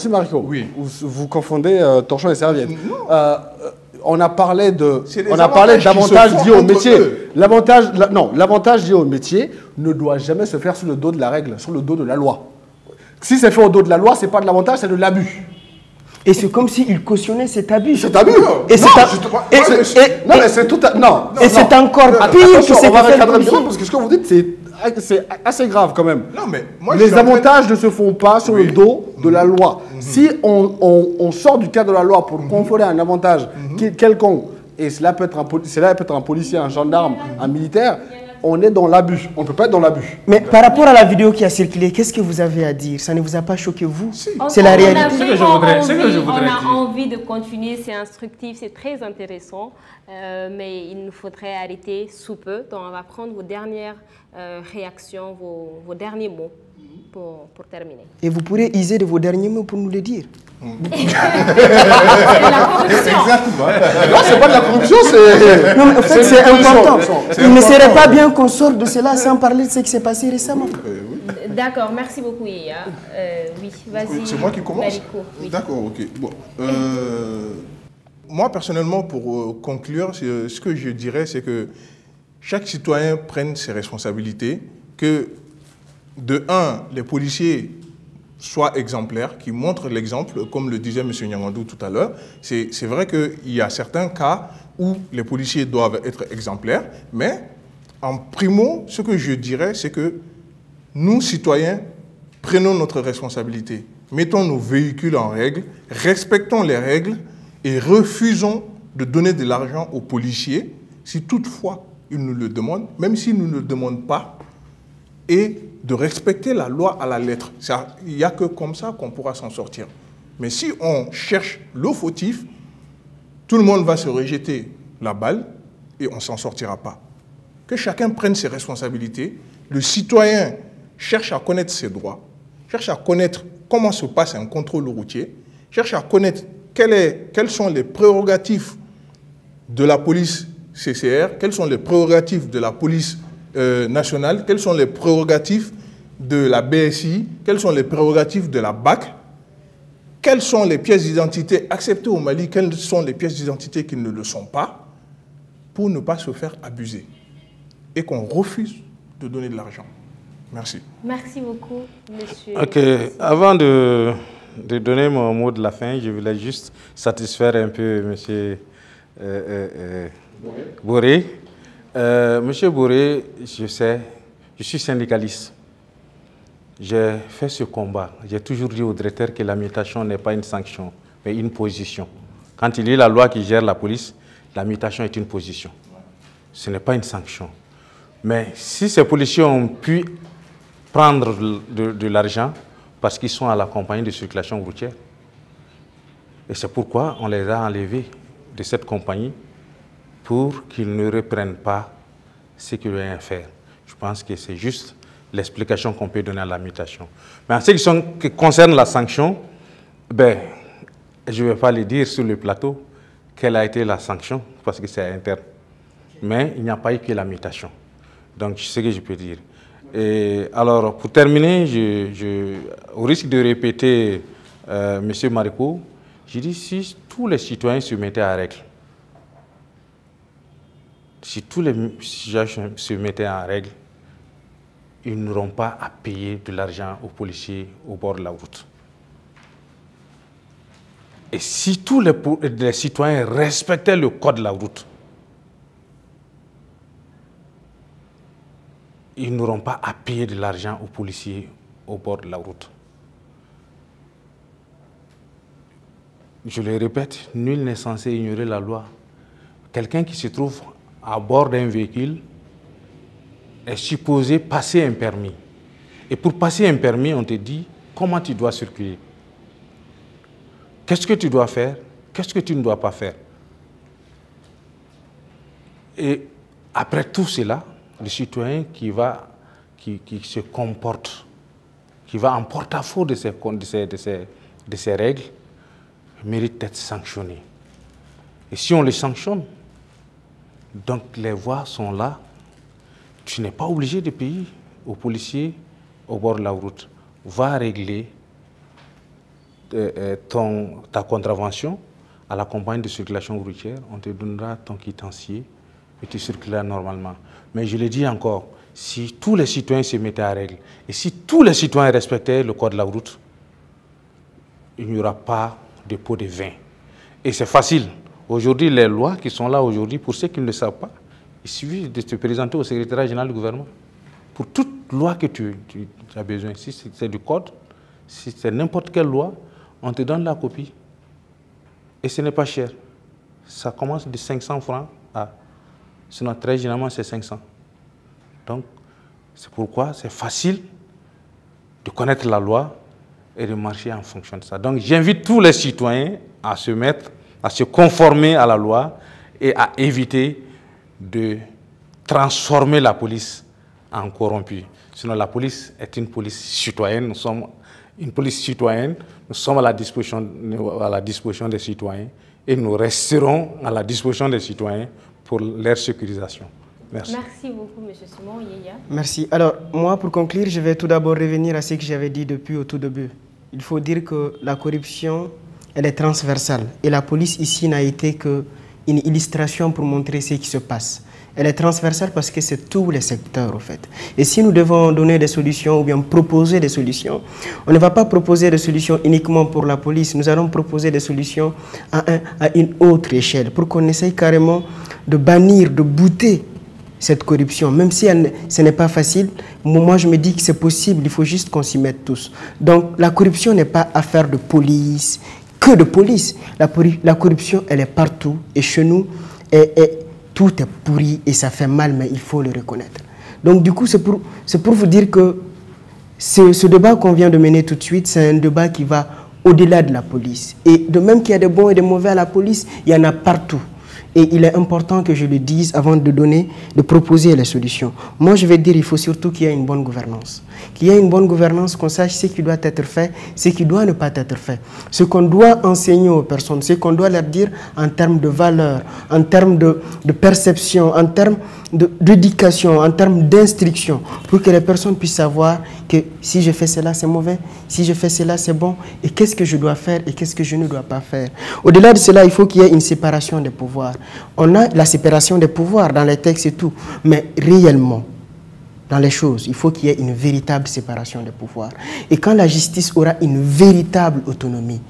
Marco, oui. Vous confondez torchon et serviette. On a parlé d'avantages liés au métier. L'avantage lié au métier ne doit jamais se faire sous le dos de la règle, sur le dos de la loi. Si c'est fait au dos de la loi, ce n'est pas de l'avantage, c'est de l'abus. Et c'est comme s'il cautionnait cet abus. Cet abus. Et c'est encore pire que c'est parce que ce que vous dites, c'est assez grave quand même. Non, mais moi, les avantages ne se font pas sur le dos de la loi. Si on sort du cadre de la loi pour conférer un avantage quelconque, et cela peut être un policier, un gendarme, un militaire, on est dans l'abus. On ne peut pas être dans l'abus. Mais par rapport à la vidéo qui a circulé, qu'est-ce que vous avez à dire? Ça ne vous a pas choqué, vous? C'est la réalité. On a envie de continuer, c'est instructif, c'est très intéressant, mais il nous faudrait arrêter sous peu. Donc on va prendre vos dernières réactions, vos derniers mots pour terminer. Et vous pourrez user de vos derniers mots pour nous le dire. C'est la corruption. Non, c'est pas de la corruption, c'est... Non, mais en fait, c'est important. Il ne serait pas bien qu'on sorte de cela sans parler de ce qui s'est passé récemment. D'accord, merci beaucoup, Yaya. Oui, vas-y. C'est moi qui commence. Oui. D'accord, ok. Bon, moi, personnellement, pour conclure, ce que je dirais, c'est que chaque citoyen prenne ses responsabilités, que de un, les policiers soient exemplaires, qui montrent l'exemple, comme le disait M. Nyangandou tout à l'heure. C'est vrai qu'il y a certains cas où les policiers doivent être exemplaires, mais en primo, ce que je dirais, c'est que nous, citoyens, prenons notre responsabilité, mettons nos véhicules en règle, respectons les règles et refusons de donner de l'argent aux policiers si toutefois ils nous le demandent, même s'ils ne nous le demandent pas, et de respecter la loi à la lettre. Il n'y a que comme ça qu'on pourra s'en sortir. Mais si on cherche le fautif, tout le monde va se rejeter la balle et on ne s'en sortira pas. Que chacun prenne ses responsabilités. Le citoyen cherche à connaître ses droits, cherche à connaître comment se passe un contrôle routier, cherche à connaître quelles sont les prérogatives de la police CCR, quelles sont les prérogatives de la police nationale, quelles sont les prérogatives de la BSI, quelles sont les prérogatives de la BAC, quelles sont les pièces d'identité acceptées au Mali, quelles sont les pièces d'identité qui ne le sont pas, pour ne pas se faire abuser et qu'on refuse de donner de l'argent. Merci. Merci beaucoup, monsieur. Ok, avant de donner mon mot de la fin, je voulais juste satisfaire un peu monsieur Bourré. Monsieur Bourré, je sais, je suis syndicaliste. J'ai fait ce combat. J'ai toujours dit au directeur que la mutation n'est pas une sanction, mais une position. Quand il y a la loi qui gère la police, la mutation est une position. Ce n'est pas une sanction. Mais si ces policiers ont pu prendre de l'argent parce qu'ils sont à la compagnie de circulation routière, et c'est pourquoi on les a enlevés de cette compagnie pour qu'ils ne reprennent pas ce qu'ils viennent faire. Je pense que c'est juste l'explication qu'on peut donner à la mutation. Mais en ce qui concerne la sanction, ben, je ne vais pas le dire sur le plateau quelle a été la sanction, parce que c'est interne. Mais il n'y a pas eu que la mutation. Donc, c'est ce que je peux dire. Et alors, pour terminer, au risque de répéter M. Marico, je dis si tous les citoyens se mettaient à règle, si tous les citoyens se mettaient en règle, ils n'auront pas à payer de l'argent aux policiers au bord de la route. Et si tous les citoyens respectaient le code de la route, ils n'auront pas à payer de l'argent aux policiers au bord de la route. Je le répète, nul n'est censé ignorer la loi. Quelqu'un qui se trouve à bord d'un véhicule est supposé passer un permis. Et pour passer un permis, on te dit comment tu dois circuler. Qu'est-ce que tu dois faire? Qu'est-ce que tu ne dois pas faire? Et après tout cela, le citoyen qui se comporte, qui va en porte-à-faux de ces règles, mérite d'être sanctionné. Et si on les sanctionne, donc les voies sont là, tu n'es pas obligé de payer aux policiers au bord de la route. Va régler ta contravention à la compagnie de circulation routière, on te donnera ton quitancier et tu circuleras normalement. Mais je le dis encore, si tous les citoyens se mettaient à règle et si tous les citoyens respectaient le code de la route, il n'y aura pas de pot de vin. Et c'est facile. Aujourd'hui, les lois qui sont là aujourd'hui, pour ceux qui ne le savent pas, il suffit de te présenter au secrétariat général du gouvernement. Pour toute loi que tu as besoin, si c'est du code, si c'est n'importe quelle loi, on te donne la copie. Et ce n'est pas cher. Ça commence de 500 francs à... Sinon, très généralement, c'est 500. Donc, c'est pourquoi c'est facile de connaître la loi et de marcher en fonction de ça. Donc, j'invite tous les citoyens à se mettre, à se conformer à la loi et à éviter de transformer la police en corrompue. Sinon, la police est une police citoyenne. Nous sommes une police citoyenne. Nous sommes à la disposition des citoyens et nous resterons à la disposition des citoyens pour leur sécurisation. Merci. Merci beaucoup, M. Simon. Yaya. Merci. Alors, moi, pour conclure, je vais tout d'abord revenir à ce que j'avais dit depuis au tout début. Il faut dire que la corruption, elle est transversale. Et la police ici n'a été qu'une illustration pour montrer ce qui se passe. Elle est transversale parce que c'est tous les secteurs, au fait. Et si nous devons donner des solutions ou bien proposer des solutions, on ne va pas proposer des solutions uniquement pour la police. Nous allons proposer des solutions à une autre échelle pour qu'on essaye carrément de bannir, de bouter cette corruption. Même si ce n'est pas facile, moi je me dis que c'est possible, il faut juste qu'on s'y mette tous. Donc la corruption n'est pas affaire de police, que de police. La corruption, elle est partout et chez nous, tout est pourri et ça fait mal, mais il faut le reconnaître. Donc du coup, c'est pour vous dire que ce débat qu'on vient de mener tout de suite, c'est un débat qui va au-delà de la police. Et de même qu'il y a des bons et des mauvais à la police, il y en a partout. Et il est important que je le dise avant de proposer les solutions. Moi, je vais dire qu'il faut surtout qu'il y ait une bonne gouvernance. Qu'il y ait une bonne gouvernance, qu'on sache ce qui doit être fait, ce qui doit ne pas être fait. Ce qu'on doit enseigner aux personnes, ce qu'on doit leur dire en termes de valeurs, en termes de perception, en termes d'éducation, en termes d'instruction, pour que les personnes puissent savoir que si je fais cela, c'est mauvais, si je fais cela, c'est bon, et qu'est-ce que je dois faire et qu'est-ce que je ne dois pas faire. Au-delà de cela, il faut qu'il y ait une séparation des pouvoirs. On a la séparation des pouvoirs dans les textes et tout, mais réellement, dans les choses, il faut qu'il y ait une véritable séparation des pouvoirs. Et quand la justice aura une véritable autonomie,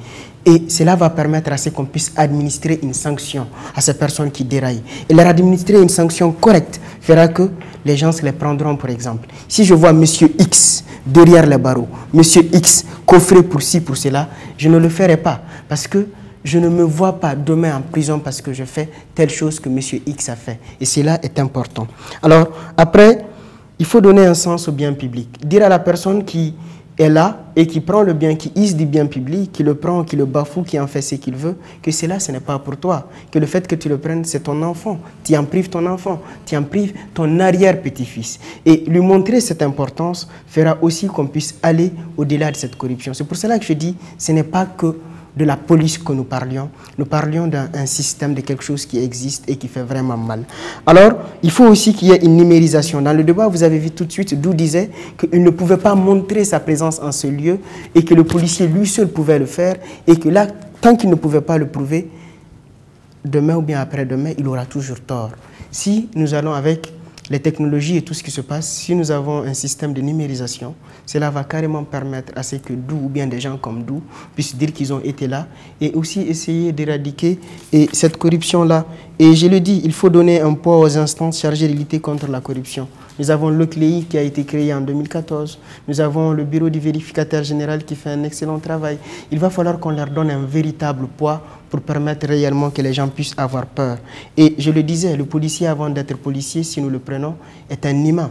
et cela va permettre à ce qu'on puisse administrer une sanction à ces personnes qui déraillent. Et leur administrer une sanction correcte fera que les gens se les prendront, par exemple. Si je vois M. X derrière les barreaux, M. X coffré pour ci, pour cela, je ne le ferai pas. Parce que je ne me vois pas demain en prison parce que je fais telle chose que M. X a fait. Et cela est important. Alors, après, il faut donner un sens au bien public. Dire à la personne qui est là et qui prend le bien, qui use du bien public, qui le prend, qui le bafoue, qui en fait ce qu'il veut, que cela, ce n'est pas pour toi. Que le fait que tu le prennes, c'est ton enfant. Tu en prives ton enfant, tu en prives ton arrière-petit-fils. Et lui montrer cette importance fera aussi qu'on puisse aller au-delà de cette corruption. C'est pour cela que je dis, ce n'est pas que de la police que nous parlions d'un système, de quelque chose qui existe et qui fait vraiment mal. Alors, il faut aussi qu'il y ait une numérisation. Dans le débat, vous avez vu tout de suite d'où disait qu'il ne pouvait pas montrer sa présence en ce lieu et que le policier lui seul pouvait le faire et que là, tant qu'il ne pouvait pas le prouver, demain ou bien après-demain, il aura toujours tort. Si nous allons avec les technologies et tout ce qui se passe, si nous avons un système de numérisation, cela va carrément permettre à ce que Dou ou bien des gens comme Dou puissent dire qu'ils ont été là et aussi essayer d'éradiquer cette corruption-là. Et je le dis, il faut donner un poids aux instances chargées de lutter contre la corruption. Nous avons le CLEI qui a été créé en 2014. Nous avons le bureau du vérificateur général qui fait un excellent travail. Il va falloir qu'on leur donne un véritable poids pour permettre réellement que les gens puissent avoir peur. Et je le disais, le policier, avant d'être policier, si nous le prenons, est un humain.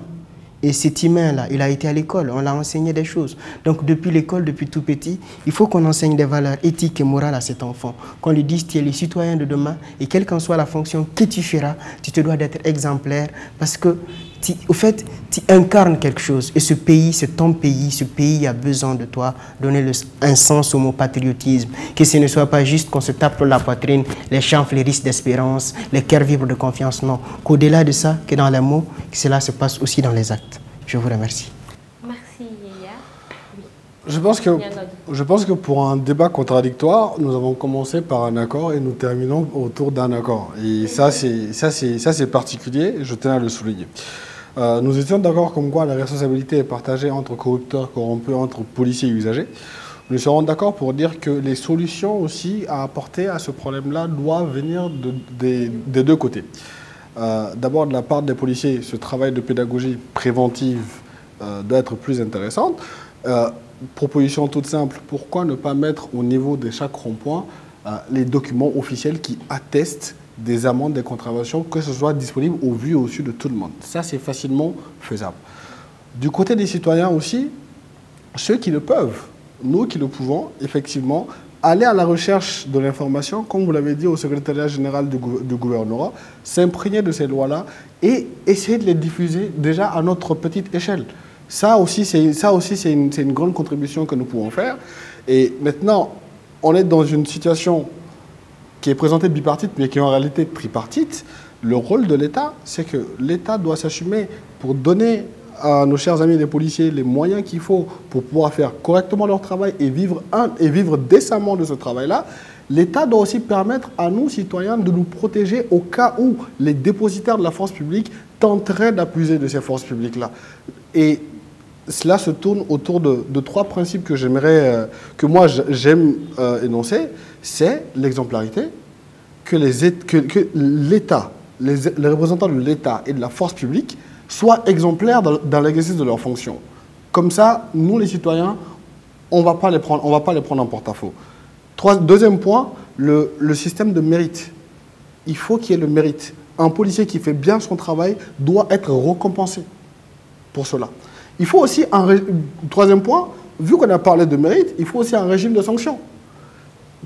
Et cet humain-là, il a été à l'école, on l'a enseigné des choses. Donc depuis l'école, depuis tout petit, il faut qu'on enseigne des valeurs éthiques et morales à cet enfant. Qu'on lui dise, tu es le citoyen de demain, et quelle qu'en soit la fonction que tu feras, tu te dois d'être exemplaire, parce que, au fait, tu incarnes quelque chose. Et ce pays, c'est ton pays, ce pays a besoin de toi. Donner un sens au mot patriotisme. Que ce ne soit pas juste qu'on se tape la poitrine, les chants fleurissent d'espérance, les cœurs vibrent de confiance, non. Qu'au-delà de ça, que dans les mots, que cela se passe aussi dans les actes. Je vous remercie. Merci, Yaya. Oui. Je pense que pour un débat contradictoire, nous avons commencé par un accord et nous terminons autour d'un accord. Et ça, c'est particulier, je tenais à le souligner. Nous étions d'accord comme quoi la responsabilité est partagée entre corrupteurs corrompus, entre policiers et usagers. Nous serons d'accord pour dire que les solutions aussi à apporter à ce problème-là doivent venir des deux côtés. D'abord, de la part des policiers, ce travail de pédagogie préventive doit être plus intéressant. Proposition toute simple, pourquoi ne pas mettre au niveau de chaque rond-point les documents officiels qui attestent des amendes, des contraventions, que ce soit disponible au vu et au su de tout le monde. Ça, c'est facilement faisable. Du côté des citoyens aussi, ceux qui le peuvent, nous qui le pouvons, effectivement, aller à la recherche de l'information, comme vous l'avez dit au secrétariat général du gouvernorat, s'imprégner de ces lois-là et essayer de les diffuser déjà à notre petite échelle. Ça aussi, c'est une grande contribution que nous pouvons faire. Et maintenant, on est dans une situation qui est présentée bipartite, mais qui est en réalité tripartite. Le rôle de l'État, c'est que l'État doit s'assumer pour donner à nos chers amis les policiers les moyens qu'il faut pour pouvoir faire correctement leur travail et vivre décemment de ce travail-là. L'État doit aussi permettre à nous, citoyens, de nous protéger au cas où les dépositaires de la force publique tenteraient d'abuser de ces forces publiques-là. Et cela se tourne autour de trois principes que j'aimerais, que moi j'aime énoncer. C'est l'exemplarité, que l'État, les représentants de l'État et de la force publique soient exemplaires dans l'exercice de leurs fonctions. Comme ça, nous les citoyens, on ne va pas les prendre en porte-à-faux. Deuxième point, le système de mérite. Il faut qu'il y ait le mérite. Un policier qui fait bien son travail doit être récompensé pour cela. Il faut aussi, troisième point, vu qu'on a parlé de mérite, il faut aussi un régime de sanctions.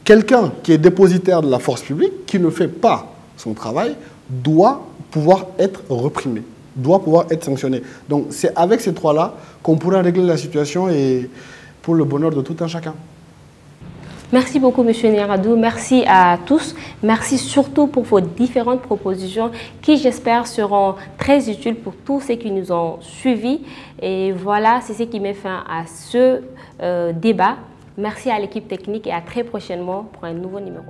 Quelqu'un qui est dépositaire de la force publique, qui ne fait pas son travail, doit pouvoir être reprimé, doit pouvoir être sanctionné. Donc c'est avec ces trois-là qu'on pourra régler la situation et pour le bonheur de tout un chacun. Merci beaucoup, M. Nyangadou. Merci à tous. Merci surtout pour vos différentes propositions qui, j'espère, seront très utiles pour tous ceux qui nous ont suivis. Et voilà, c'est ce qui met fin à ce débat. Merci à l'équipe technique et à très prochainement pour un nouveau numéro.